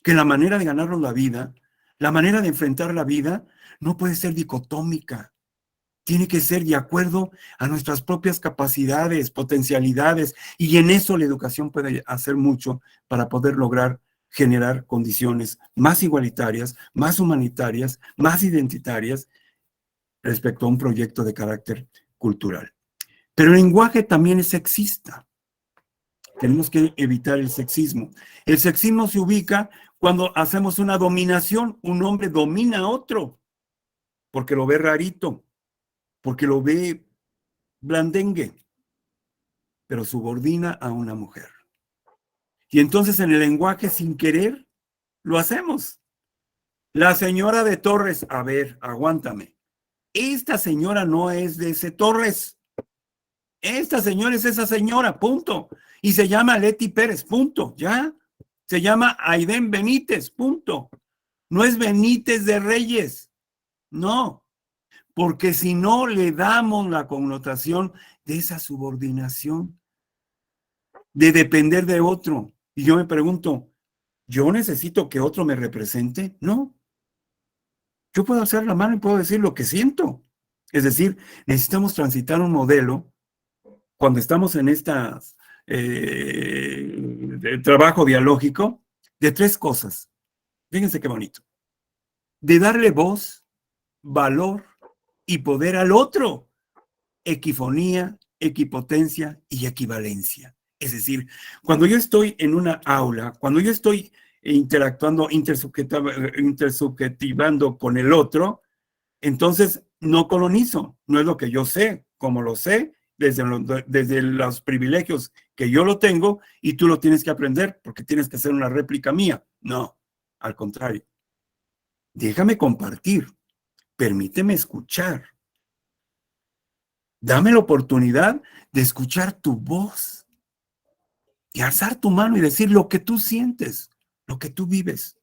que la manera de ganarnos la vida, la manera de enfrentar la vida, no puede ser dicotómica. Tiene que ser de acuerdo a nuestras propias capacidades, potencialidades, y en eso la educación puede hacer mucho para poder lograr generar condiciones más igualitarias, más humanitarias, más identitarias respecto a un proyecto de carácter cultural. Pero el lenguaje también es sexista. Tenemos que evitar el sexismo. El sexismo se ubica cuando hacemos una dominación. Un hombre domina a otro porque lo ve rarito, porque lo ve blandengue, pero subordina a una mujer. Y entonces en el lenguaje, sin querer, lo hacemos. La señora de Torres, a ver, aguántame. Esta señora no es de ese Torres. Esta señora es esa señora, punto. Y se llama Leti Pérez, punto, ya. Se llama Aiden Benítez, punto. No es Benítez de Reyes, no. Porque si no le damos la connotación de esa subordinación, de depender de otro. Y yo me pregunto, ¿yo necesito que otro me represente? No. Yo puedo alzar la mano y puedo decir lo que siento. Es decir, necesitamos transitar un modelo cuando estamos en estas trabajo dialógico de tres cosas. Fíjense qué bonito. De darle voz, valor y poder al otro. Equifonía, equipotencia y equivalencia. Es decir, cuando yo estoy en una aula, cuando yo estoy interactuando, intersubjetivando con el otro, entonces no colonizo, no es lo que yo sé, como lo sé, desde los privilegios que yo lo tengo y tú lo tienes que aprender porque tienes que hacer una réplica mía. No, al contrario. Déjame compartir, permíteme escuchar. Dame la oportunidad de escuchar tu voz y alzar tu mano y decir lo que tú sientes, lo que tú vives.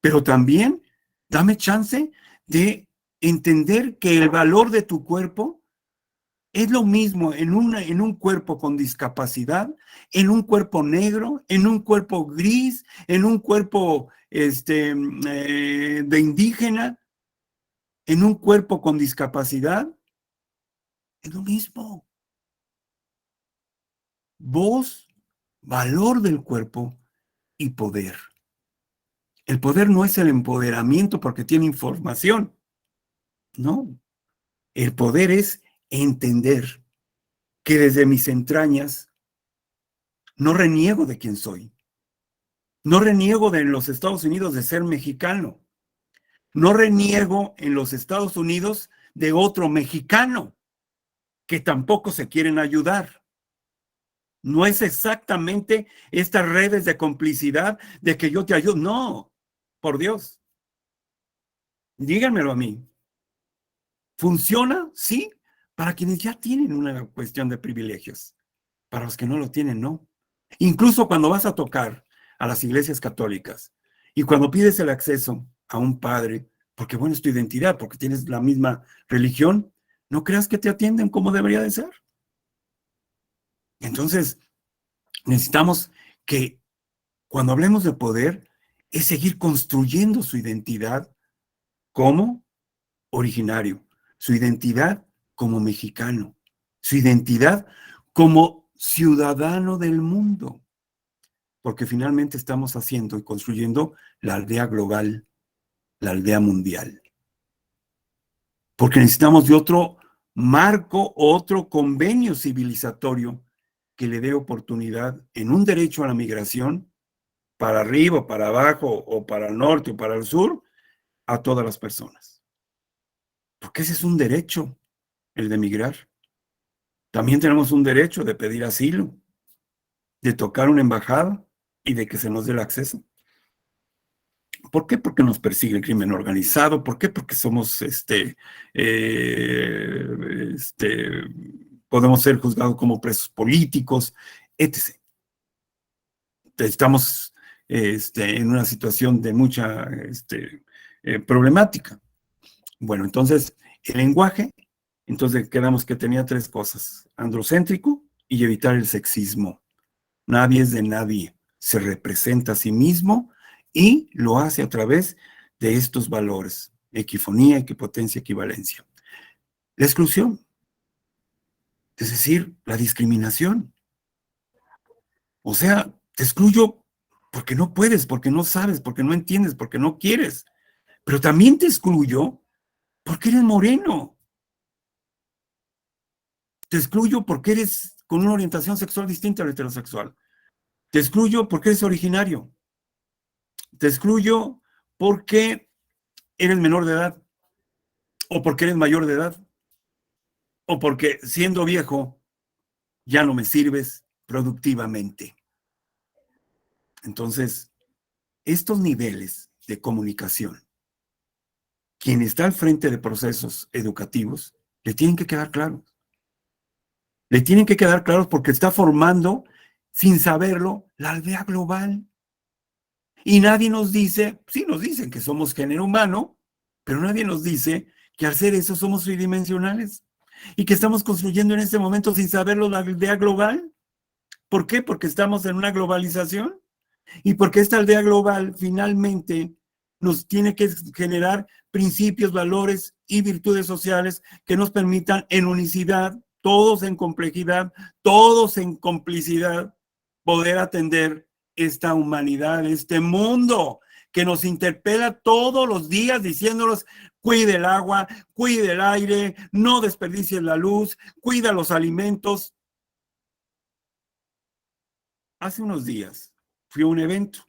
Pero también dame chance de entender que el valor de tu cuerpo es lo mismo en un cuerpo con discapacidad, en un cuerpo negro, en un cuerpo gris, en un cuerpo de indígena, en un cuerpo con discapacidad. Es lo mismo. Voz, valor del cuerpo y poder. El poder no es el empoderamiento porque tiene información. No. El poder es entender que desde mis entrañas no reniego de quién soy. No reniego de los Estados Unidos de ser mexicano. No reniego en los Estados Unidos de otro mexicano que tampoco se quieren ayudar. No es exactamente estas redes de complicidad de que yo te ayudo. No, por Dios. Díganmelo a mí. ¿Funciona? Sí, para quienes ya tienen una cuestión de privilegios. Para los que no lo tienen, no. Incluso cuando vas a tocar a las iglesias católicas y cuando pides el acceso a un padre, porque bueno, es tu identidad, porque tienes la misma religión, no creas que te atienden como debería de ser. Entonces, necesitamos que cuando hablemos de poder, es seguir construyendo su identidad como originario, su identidad como mexicano, su identidad como ciudadano del mundo, porque finalmente estamos haciendo y construyendo la aldea global, la aldea mundial. Porque necesitamos de otro marco, otro convenio civilizatorio que le dé oportunidad en un derecho a la migración, para arriba, para abajo, o para el norte o para el sur, a todas las personas. Porque ese es un derecho, el de migrar. También tenemos un derecho de pedir asilo, de tocar una embajada y de que se nos dé el acceso. ¿Por qué? Porque nos persigue el crimen organizado. ¿Por qué? Porque somos, podemos ser juzgados como presos políticos, etc. Estamos en una situación de mucha problemática. Bueno, entonces, el lenguaje, entonces quedamos que tenía tres cosas: androcéntrico y evitar el sexismo. Nadie es de nadie, se representa a sí mismo y lo hace a través de estos valores: equifonía, equipotencia, equivalencia. La exclusión, es decir, la discriminación. O sea, te excluyo porque no puedes, porque no sabes, porque no entiendes, porque no quieres. Pero también te excluyo porque eres moreno. Te excluyo porque eres con una orientación sexual distinta a la heterosexual. Te excluyo porque eres originario. Te excluyo porque eres menor de edad, o porque eres mayor de edad, o porque siendo viejo ya no me sirves productivamente. Entonces, estos niveles de comunicación, quien está al frente de procesos educativos, le tienen que quedar claros. Le tienen que quedar claros porque está formando, sin saberlo, la aldea global. Y nadie nos dice, sí nos dicen que somos género humano, pero nadie nos dice que al ser eso somos tridimensionales y que estamos construyendo en este momento, sin saberlo, la aldea global. ¿Por qué? Porque estamos en una globalización y porque esta aldea global finalmente nos tiene que generar principios, valores y virtudes sociales que nos permitan en unicidad, todos en complejidad, todos en complicidad, poder atender esta humanidad, este mundo que nos interpela todos los días diciéndonos: cuide el agua, cuide el aire, no desperdicies la luz, cuida los alimentos. Hace unos días fui a un evento.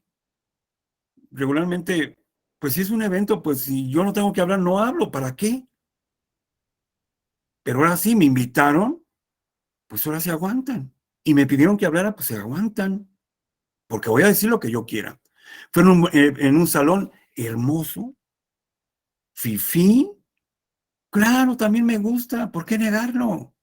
Regularmente, pues si es un evento, pues si yo no tengo que hablar, no hablo, ¿para qué? Pero ahora sí me invitaron, pues ahora se aguantan. Y me pidieron que hablara, pues se aguantan, porque voy a decir lo que yo quiera. Fue en un salón hermoso, fifí. Claro, también me gusta, ¿por qué negarlo?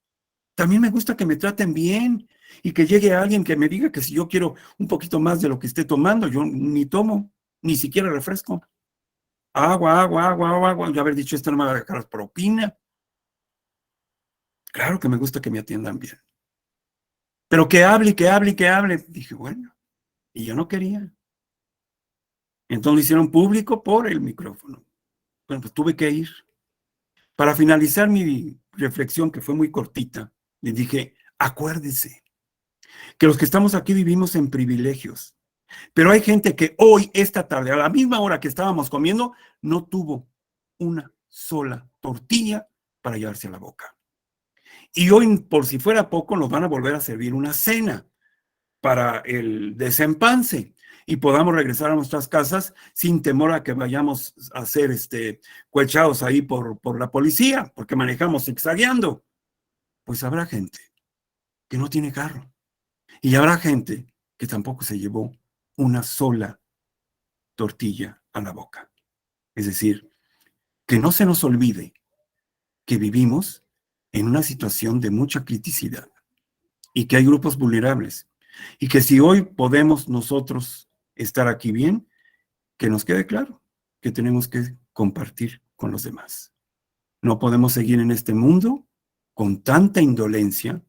También me gusta que me traten bien y que llegue alguien que me diga que si yo quiero un poquito más de lo que esté tomando, yo ni tomo, ni siquiera refresco. Agua, agua, agua, agua, agua. Yo haber dicho: esto no me va a dejar propina. Claro que me gusta que me atiendan bien. Pero que hable, que hable, que hable. Dije, bueno, y yo no quería. Entonces lo hicieron público por el micrófono. Bueno, pues tuve que ir. Para finalizar mi reflexión, que fue muy cortita, les dije: acuérdese que los que estamos aquí vivimos en privilegios. Pero hay gente que hoy, esta tarde, a la misma hora que estábamos comiendo, no tuvo una sola tortilla para llevarse a la boca. Y hoy, por si fuera poco, nos van a volver a servir una cena para el desempance y podamos regresar a nuestras casas sin temor a que vayamos a ser cohechados ahí por la policía, porque manejamos zigzagueando. Pues habrá gente que no tiene carro y habrá gente que tampoco se llevó una sola tortilla a la boca. Es decir, que no se nos olvide que vivimos en una situación de mucha criticidad y que hay grupos vulnerables y que si hoy podemos nosotros estar aquí bien, que nos quede claro que tenemos que compartir con los demás. No podemos seguir en este mundo con tanta indolencia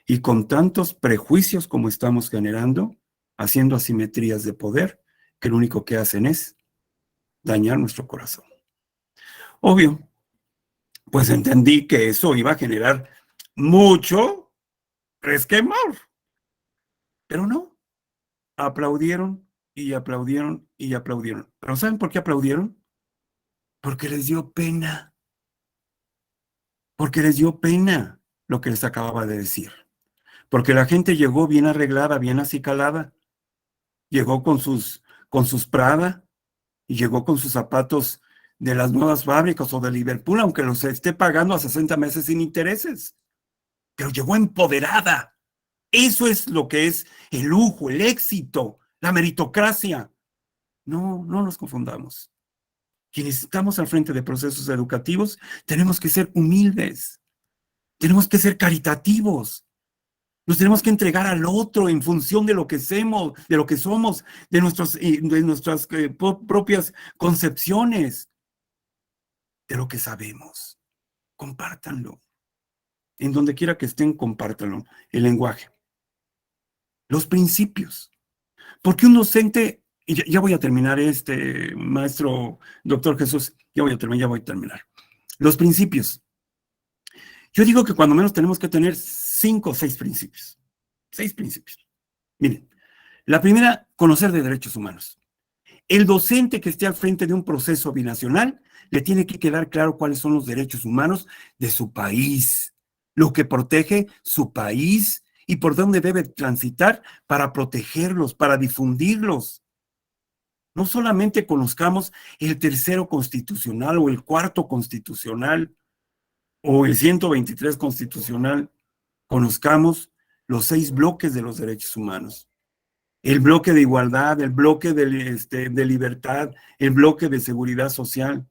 y con tantos prejuicios como estamos generando, haciendo asimetrías de poder que lo único que hacen es dañar nuestro corazón. Obvio, pues entendí que eso iba a generar mucho resquemor, pero no, aplaudieron y aplaudieron y aplaudieron. ¿Pero saben por qué aplaudieron? Porque les dio pena. Porque les dio pena lo que les acababa de decir. Porque la gente llegó bien arreglada, bien acicalada. Llegó con sus Prada y llegó con sus zapatos de las nuevas fábricas o de Liverpool, aunque los esté pagando a 60 meses sin intereses. Pero llegó empoderada. Eso es lo que es el lujo, el éxito, la meritocracia. No, no nos confundamos. Quienes estamos al frente de procesos educativos, tenemos que ser humildes, tenemos que ser caritativos, nos tenemos que entregar al otro en función de lo que somos, de nuestras propias concepciones, de lo que sabemos. Compártanlo. En donde quiera que estén, compártanlo. El lenguaje. Los principios. Porque un docente, y ya voy a terminar maestro, doctor Jesús, ya voy a terminar. Los principios. Yo digo que cuando menos tenemos que tener 5 o 6 principios. 6 principios. Miren, la primera, conocer de derechos humanos. El docente que esté al frente de un proceso binacional le tiene que quedar claro cuáles son los derechos humanos de su país, lo que protege su país y por dónde debe transitar para protegerlos, para difundirlos. No solamente conozcamos el tercero constitucional o el cuarto constitucional o el 123 constitucional, conozcamos los 6 bloques de los derechos humanos. El bloque de igualdad, el bloque de libertad, el bloque de seguridad social,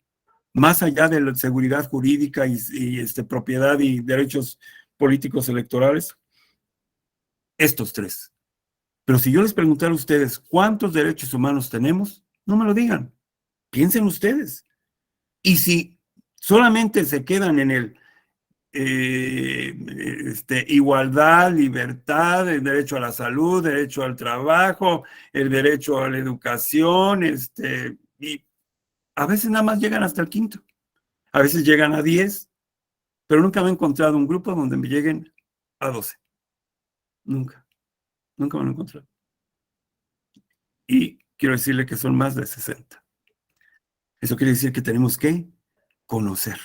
más allá de la seguridad jurídica y propiedad y derechos políticos electorales, estos 3. Pero si yo les preguntara a ustedes cuántos derechos humanos tenemos, no me lo digan. Piensen ustedes. Y si solamente se quedan en el igualdad, libertad, el derecho a la salud, derecho al trabajo, el derecho a la educación, y a veces nada más llegan hasta el 5º, a veces llegan a 10, pero nunca me he encontrado un grupo donde me lleguen a 12. Nunca me lo he encontrado. Y quiero decirle que son más de 60. Eso quiere decir que tenemos que conocer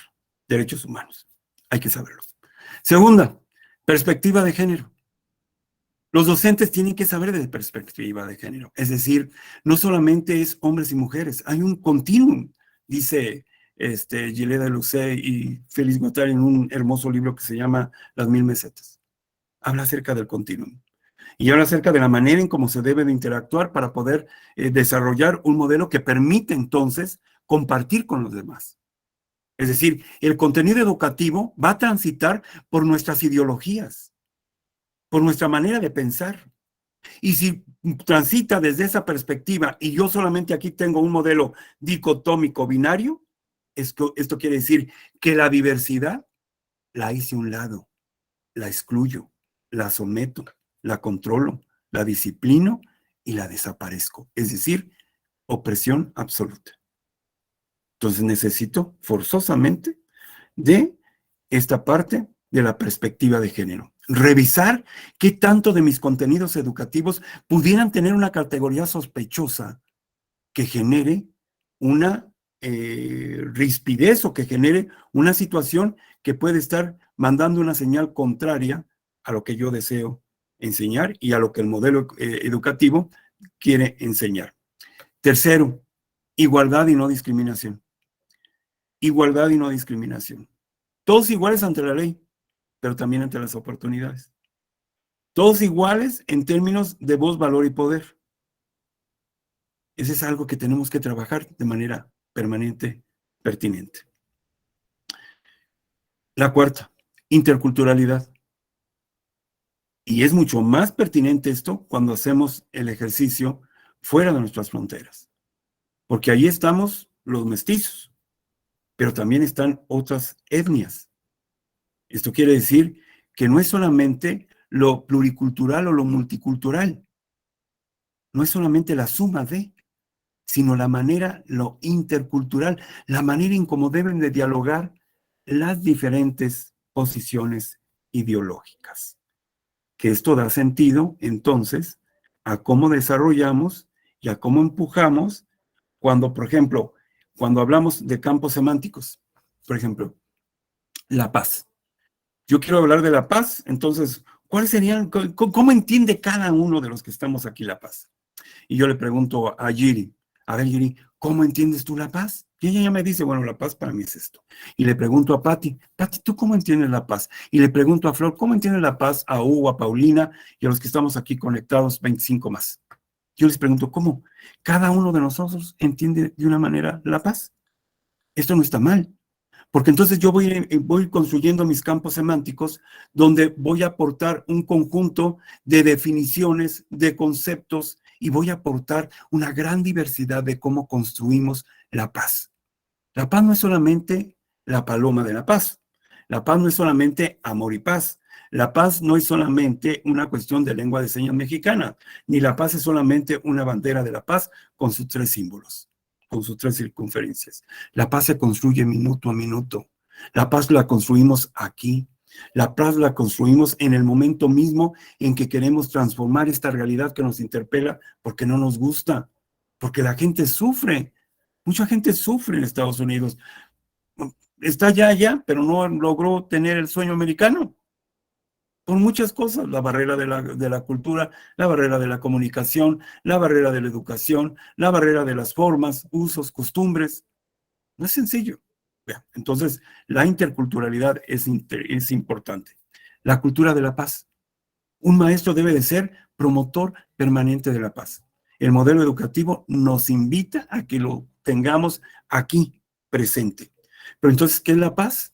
derechos humanos. Hay que saberlo. Segunda, perspectiva de género. Los docentes tienen que saber de perspectiva de género. Es decir, no solamente es hombres y mujeres, hay un continuum, dice Gileda Lucé y Félix Guattari en un hermoso libro que se llama Las 1000 mesetas. Habla acerca del continuum. Y habla acerca de la manera en cómo se debe de interactuar para poder desarrollar un modelo que permite entonces compartir con los demás. Es decir, el contenido educativo va a transitar por nuestras ideologías, por nuestra manera de pensar. Y si transita desde esa perspectiva y yo solamente aquí tengo un modelo dicotómico binario, esto quiere decir que la diversidad la hice a un lado, la excluyo, la someto, la controlo, la disciplino y la desaparezco. Es decir, opresión absoluta. Entonces necesito forzosamente de esta parte de la perspectiva de género. Revisar qué tanto de mis contenidos educativos pudieran tener una categoría sospechosa que genere una rispidez o que genere una situación que puede estar mandando una señal contraria a lo que yo deseo enseñar y a lo que el modelo educativo quiere enseñar. Tercero, igualdad y no discriminación. Igualdad y no discriminación. Todos iguales ante la ley, pero también ante las oportunidades. Todos iguales en términos de voz, valor y poder. Ese es algo que tenemos que trabajar de manera permanente, pertinente. La cuarta, interculturalidad. Y es mucho más pertinente esto cuando hacemos el ejercicio fuera de nuestras fronteras. Porque ahí estamos los mestizos, pero también están otras etnias. Esto quiere decir que no es solamente lo pluricultural o lo multicultural, no es solamente la suma de, sino la manera, lo intercultural, la manera en cómo deben de dialogar las diferentes posiciones ideológicas. Que esto da sentido, entonces, a cómo desarrollamos y a cómo empujamos cuando, por ejemplo, cuando hablamos de campos semánticos, por ejemplo, la paz. Yo quiero hablar de la paz, entonces, ¿cuáles serían, cómo entiende cada uno de los que estamos aquí la paz? Y yo le pregunto a Giri, a ver, Giri, ¿cómo entiendes tú la paz? Y ella ya me dice, bueno, la paz para mí es esto. Y le pregunto a Patti, ¿tú cómo entiendes la paz? Y le pregunto a Flor, ¿cómo entiende la paz? A Hugo, a Paulina y a los que estamos aquí conectados, 25 más. Yo les pregunto, ¿cómo? ¿Cada uno de nosotros entiende de una manera la paz? Esto no está mal, porque entonces yo voy construyendo mis campos semánticos donde voy a aportar un conjunto de definiciones, de conceptos, y voy a aportar una gran diversidad de cómo construimos la paz. La paz no es solamente la paloma de la paz. La paz no es solamente amor y paz. La paz no es solamente una cuestión de lengua de señas mexicana, ni la paz es solamente una bandera de la paz con sus 3 símbolos, con sus 3 circunferencias. La paz se construye minuto a minuto. La paz la construimos aquí. La paz la construimos en el momento mismo en que queremos transformar esta realidad que nos interpela porque no nos gusta, porque la gente sufre. Mucha gente sufre en Estados Unidos. Está allá, pero no logró tener el sueño americano. Por muchas cosas, la barrera de la cultura, la barrera de la comunicación, la barrera de la educación, la barrera de las formas, usos, costumbres. No es sencillo. Entonces, la interculturalidad es importante. La cultura de la paz. Un maestro debe de ser promotor permanente de la paz. El modelo educativo nos invita a que lo tengamos aquí, presente. Pero entonces, ¿qué es la paz?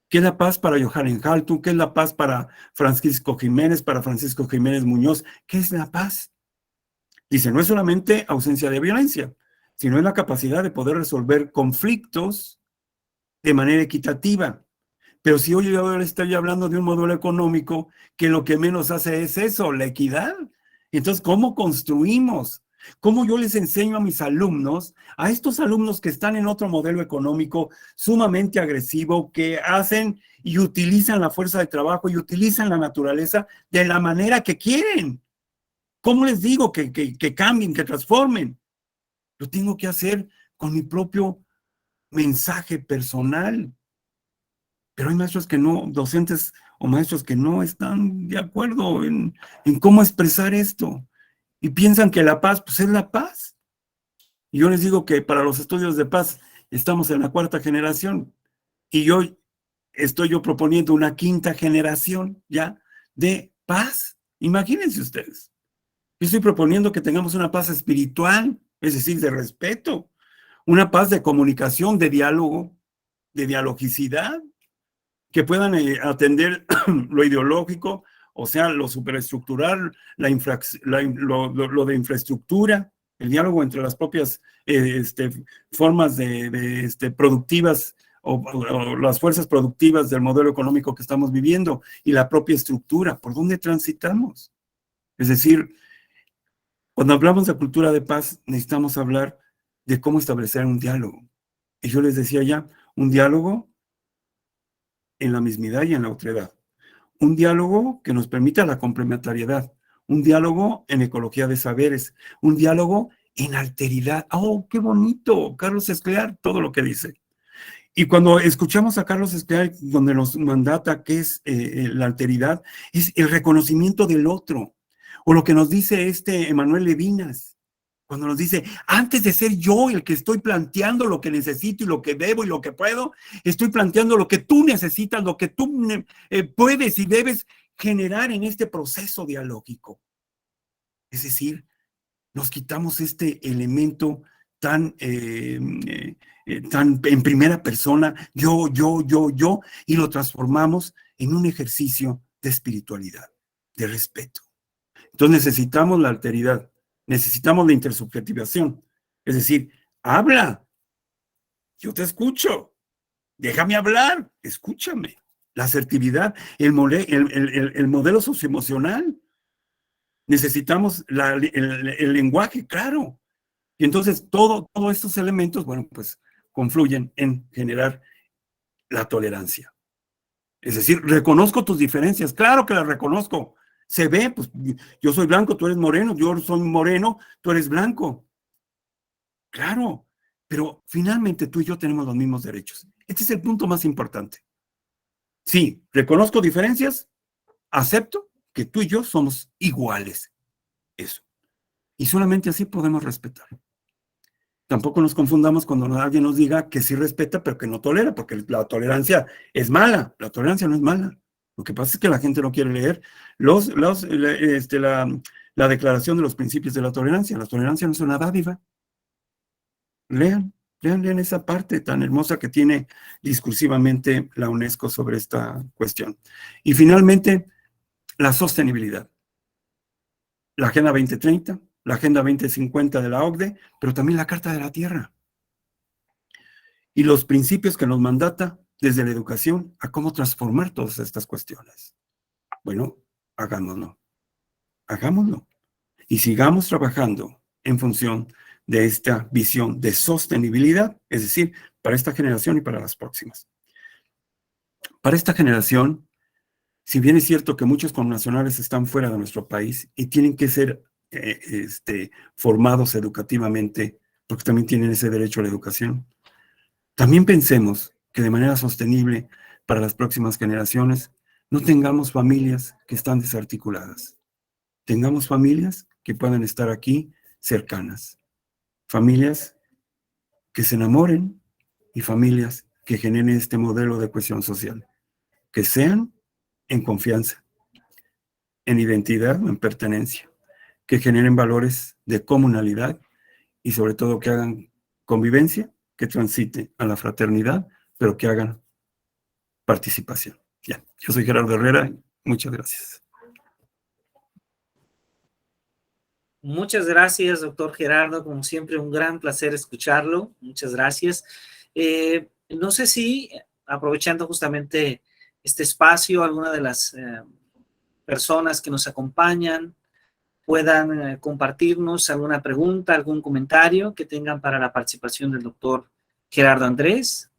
¿Qué es la paz para Johann Haltung? ¿Qué es la paz para Francisco Jiménez Muñoz? ¿Qué es la paz? Dice, no es solamente ausencia de violencia, sino es la capacidad de poder resolver conflictos de manera equitativa. Pero si hoy ahora estoy hablando de un modelo económico que lo que menos hace es eso, la equidad. Entonces, ¿cómo construimos? ¿Cómo yo les enseño a mis alumnos, a estos alumnos que están en otro modelo económico sumamente agresivo, que hacen y utilizan la fuerza de trabajo y utilizan la naturaleza de la manera que quieren? ¿Cómo les digo que cambien, que transformen? Lo tengo que hacer con mi propio mensaje personal. Pero hay maestros que no, docentes o maestros que no están de acuerdo en cómo expresar esto. Y piensan que la paz, pues es la paz. Y yo les digo que para los estudios de paz estamos en la 4ª generación. Y estoy proponiendo una 5ª generación ya de paz. Imagínense ustedes. Yo estoy proponiendo que tengamos una paz espiritual, es decir, de respeto. Una paz de comunicación, de diálogo, de dialogicidad, que puedan atender lo ideológico, o sea, lo superestructural, lo de infraestructura, el diálogo entre las propias formas productivas o las fuerzas productivas del modelo económico que estamos viviendo y la propia estructura. ¿Por dónde transitamos? Es decir, cuando hablamos de cultura de paz, necesitamos hablar de cómo establecer un diálogo. Y yo les decía ya, un diálogo en la mismidad y en la otredad. Un diálogo que nos permita la complementariedad. Un diálogo en ecología de saberes. Un diálogo en alteridad. ¡Oh, qué bonito! Carlos Esclar, todo lo que dice. Y cuando escuchamos a Carlos Esclar, donde nos mandata qué es la alteridad, es el reconocimiento del otro. O lo que nos dice Emanuel Levinas, cuando nos dice, antes de ser yo el que estoy planteando lo que necesito y lo que debo y lo que puedo, estoy planteando lo que tú necesitas, lo que tú puedes y debes generar en este proceso dialógico. Es decir, nos quitamos este elemento tan en primera persona, yo, y lo transformamos en un ejercicio de espiritualidad, de respeto. Entonces necesitamos la alteridad, necesitamos la intersubjetivación. Es decir, habla, yo te escucho, déjame hablar, escúchame. La asertividad, el modelo socioemocional. Necesitamos el lenguaje, claro. Y entonces todos estos elementos, bueno, pues confluyen en generar la tolerancia. Es decir, reconozco tus diferencias, claro que las reconozco. Se ve, pues yo soy blanco, tú eres moreno, yo soy moreno, tú eres blanco. Claro, pero finalmente tú y yo tenemos los mismos derechos. Este es el punto más importante. Sí, reconozco diferencias, acepto que tú y yo somos iguales. Eso. Y solamente así podemos respetar. Tampoco nos confundamos cuando alguien nos diga que sí respeta, pero que no tolera, porque la tolerancia es mala. La tolerancia no es mala. Lo que pasa es que la gente no quiere leer la Declaración de los Principios de la Tolerancia. La tolerancia no es una dádiva. Lean esa parte tan hermosa que tiene discursivamente la UNESCO sobre esta cuestión. Y finalmente, la sostenibilidad. La Agenda 2030, la Agenda 2050 de la OCDE, pero también la Carta de la Tierra. Y los principios que nos mandata desde la educación a cómo transformar todas estas cuestiones. Bueno, hagámoslo. Y sigamos trabajando en función de esta visión de sostenibilidad, es decir, para esta generación y para las próximas. Para esta generación, si bien es cierto que muchos connacionales están fuera de nuestro país y tienen que ser formados educativamente, porque también tienen ese derecho a la educación, también pensemos que de manera sostenible para las próximas generaciones no tengamos familias que están desarticuladas. Tengamos familias que puedan estar aquí cercanas. Familias que se enamoren y familias que generen este modelo de cohesión social. Que sean en confianza, en identidad o en pertenencia. Que generen valores de comunalidad y sobre todo que hagan convivencia, que transite a la fraternidad, pero que hagan participación. Ya, yo soy Gerardo Herrera, muchas gracias. Muchas gracias, doctor Gerardo. Como siempre, un gran placer escucharlo. Muchas gracias. No sé si, aprovechando justamente este espacio, alguna de las personas que nos acompañan puedan compartirnos alguna pregunta, algún comentario que tengan para la participación del doctor Gerardo Andrés.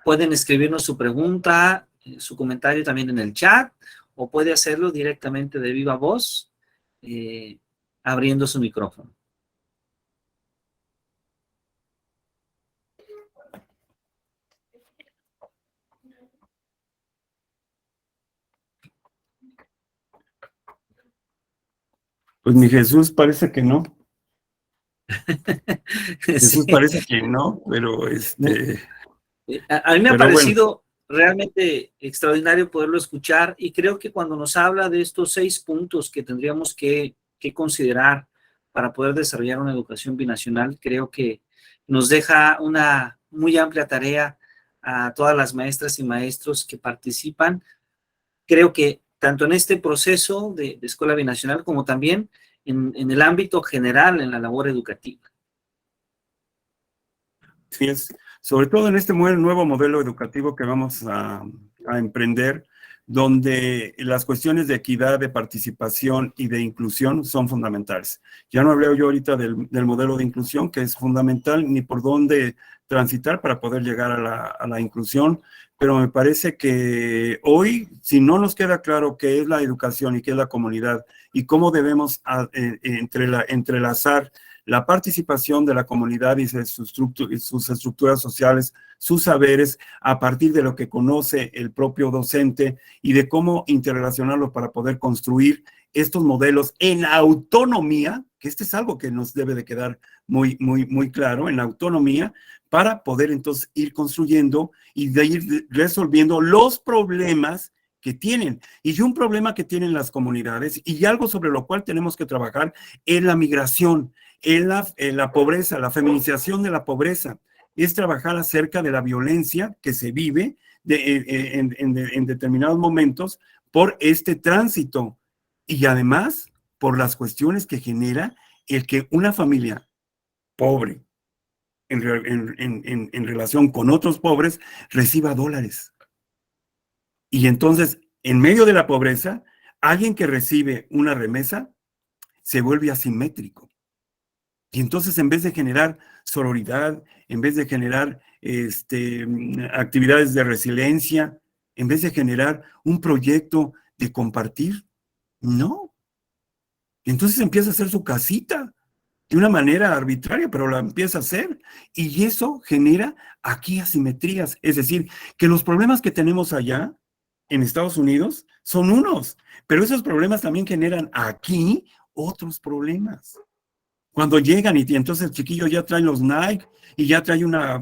Pueden escribirnos su pregunta, su comentario también en el chat, o puede hacerlo directamente de viva voz, abriendo su micrófono. Pues mi Jesús parece que no. Jesús Sí. parece que no, pero A mí me ha pero parecido realmente extraordinario poderlo escuchar, y creo que cuando nos habla de estos 6 puntos que tendríamos que considerar para poder desarrollar una educación binacional, creo que nos deja una muy amplia tarea a todas las maestras y maestros que participan. Creo que tanto en este proceso de escuela binacional como también en el ámbito general en la labor educativa. sí es, sobre todo en este nuevo modelo educativo que vamos a emprender, donde las cuestiones de equidad, de participación y de inclusión son fundamentales. Ya no hablé yo ahorita del modelo de inclusión, que es fundamental, ni por dónde transitar para poder llegar a la inclusión, pero me parece que hoy, si no nos queda claro qué es la educación y qué es la comunidad y cómo debemos entrelazar la participación de la comunidad y sus estructuras sociales, sus saberes, a partir de lo que conoce el propio docente y de cómo interrelacionarlo para poder construir estos modelos en autonomía, que este es algo que nos debe de quedar muy claro, en autonomía, para poder entonces ir construyendo y de ir resolviendo los problemas que tienen. Y un problema que tienen las comunidades y algo sobre lo cual tenemos que trabajar es la migración, en la pobreza, la feminización de la pobreza, es trabajar acerca de la violencia que se vive en determinados momentos por este tránsito y además por las cuestiones que genera el que una familia pobre en relación con otros pobres reciba dólares. Y entonces, en medio de la pobreza, alguien que recibe una remesa se vuelve asimétrico. Y entonces, en vez de generar sororidad, en vez de generar actividades de resiliencia, en vez de generar un proyecto de compartir, no. Entonces empieza a hacer su casita de una manera arbitraria, pero la empieza a hacer. Y eso genera aquí asimetrías. Es decir, que los problemas que tenemos allá en Estados Unidos son unos, pero esos problemas también generan aquí otros problemas. Cuando llegan y entonces el chiquillo ya trae los Nike y ya trae una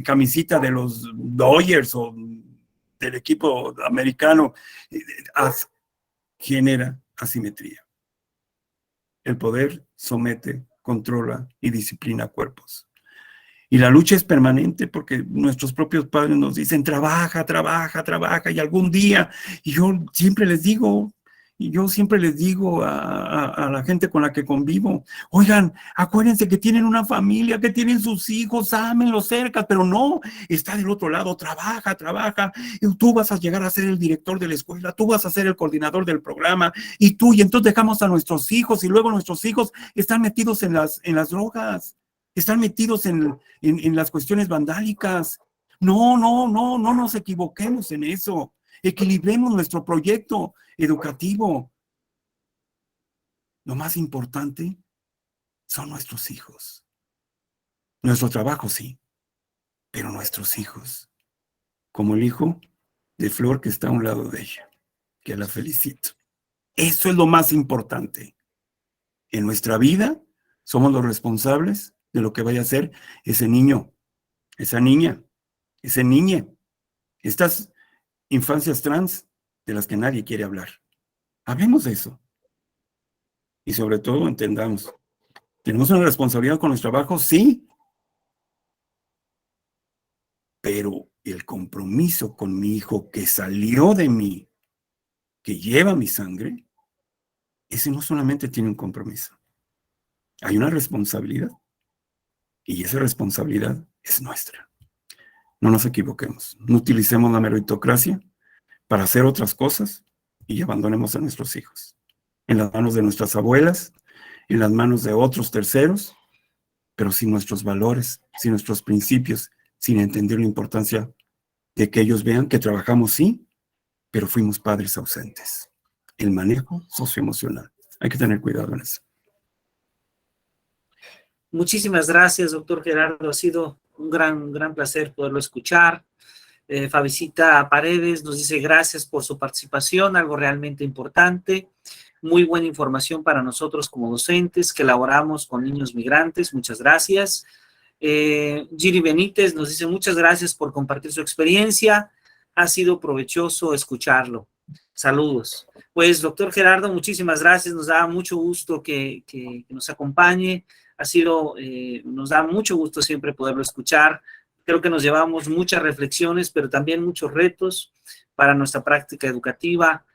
camisita de los Dodgers o del equipo americano, genera asimetría. El poder somete, controla y disciplina cuerpos. Y la lucha es permanente porque nuestros propios padres nos dicen, trabaja, trabaja, trabaja, y algún día, y yo siempre les digo a la gente con la que convivo, oigan, acuérdense que tienen una familia, que tienen sus hijos, ámenlos cerca, pero no, está del otro lado, trabaja, trabaja, y tú vas a llegar a ser el director de la escuela, tú vas a ser el coordinador del programa, y entonces dejamos a nuestros hijos, y luego nuestros hijos están metidos en las drogas, están metidos en las cuestiones vandálicas. No nos equivoquemos en eso. Equilibremos nuestro proyecto educativo. Lo más importante son nuestros hijos. Nuestro trabajo, sí, pero nuestros hijos. Como el hijo de Flor que está a un lado de ella, que la felicito. Eso es lo más importante. En nuestra vida somos los responsables de lo que vaya a ser ese niño, esa niña, ese niñe, estas infancias trans de las que nadie quiere hablar. Hablemos de eso. Y sobre todo entendamos, ¿tenemos una responsabilidad con nuestro trabajo? Sí. Pero el compromiso con mi hijo que salió de mí, que lleva mi sangre, ese no solamente tiene un compromiso. Hay una responsabilidad. Y esa responsabilidad es nuestra. No nos equivoquemos. No utilicemos la meritocracia para hacer otras cosas y abandonemos a nuestros hijos. En las manos de nuestras abuelas, en las manos de otros terceros, pero sin nuestros valores, sin nuestros principios, sin entender la importancia de que ellos vean que trabajamos sí, pero fuimos padres ausentes. El manejo socioemocional. Hay que tener cuidado en eso. Muchísimas gracias, doctor Gerardo. Ha sido un gran placer poderlo escuchar. Fabicita Paredes nos dice gracias por su participación, algo realmente importante. Muy buena información para nosotros como docentes que elaboramos con niños migrantes. Muchas gracias. Giri Benítez nos dice muchas gracias por compartir su experiencia. Ha sido provechoso escucharlo. Saludos. Pues, doctor Gerardo, muchísimas gracias. Nos da mucho gusto que nos acompañe. Nos da mucho gusto siempre poderlo escuchar. Creo que nos llevamos muchas reflexiones, pero también muchos retos para nuestra práctica educativa.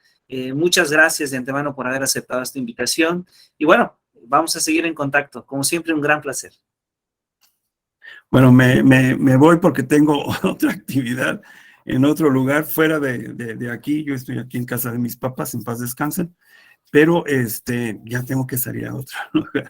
Muchas gracias de antemano por haber aceptado esta invitación. Y bueno, vamos a seguir en contacto. Como siempre, un gran placer. Bueno, me voy porque tengo otra actividad en otro lugar fuera de aquí. Yo estoy aquí en casa de mis papás, en paz descansen. Pero ya tengo que salir a otro lugar.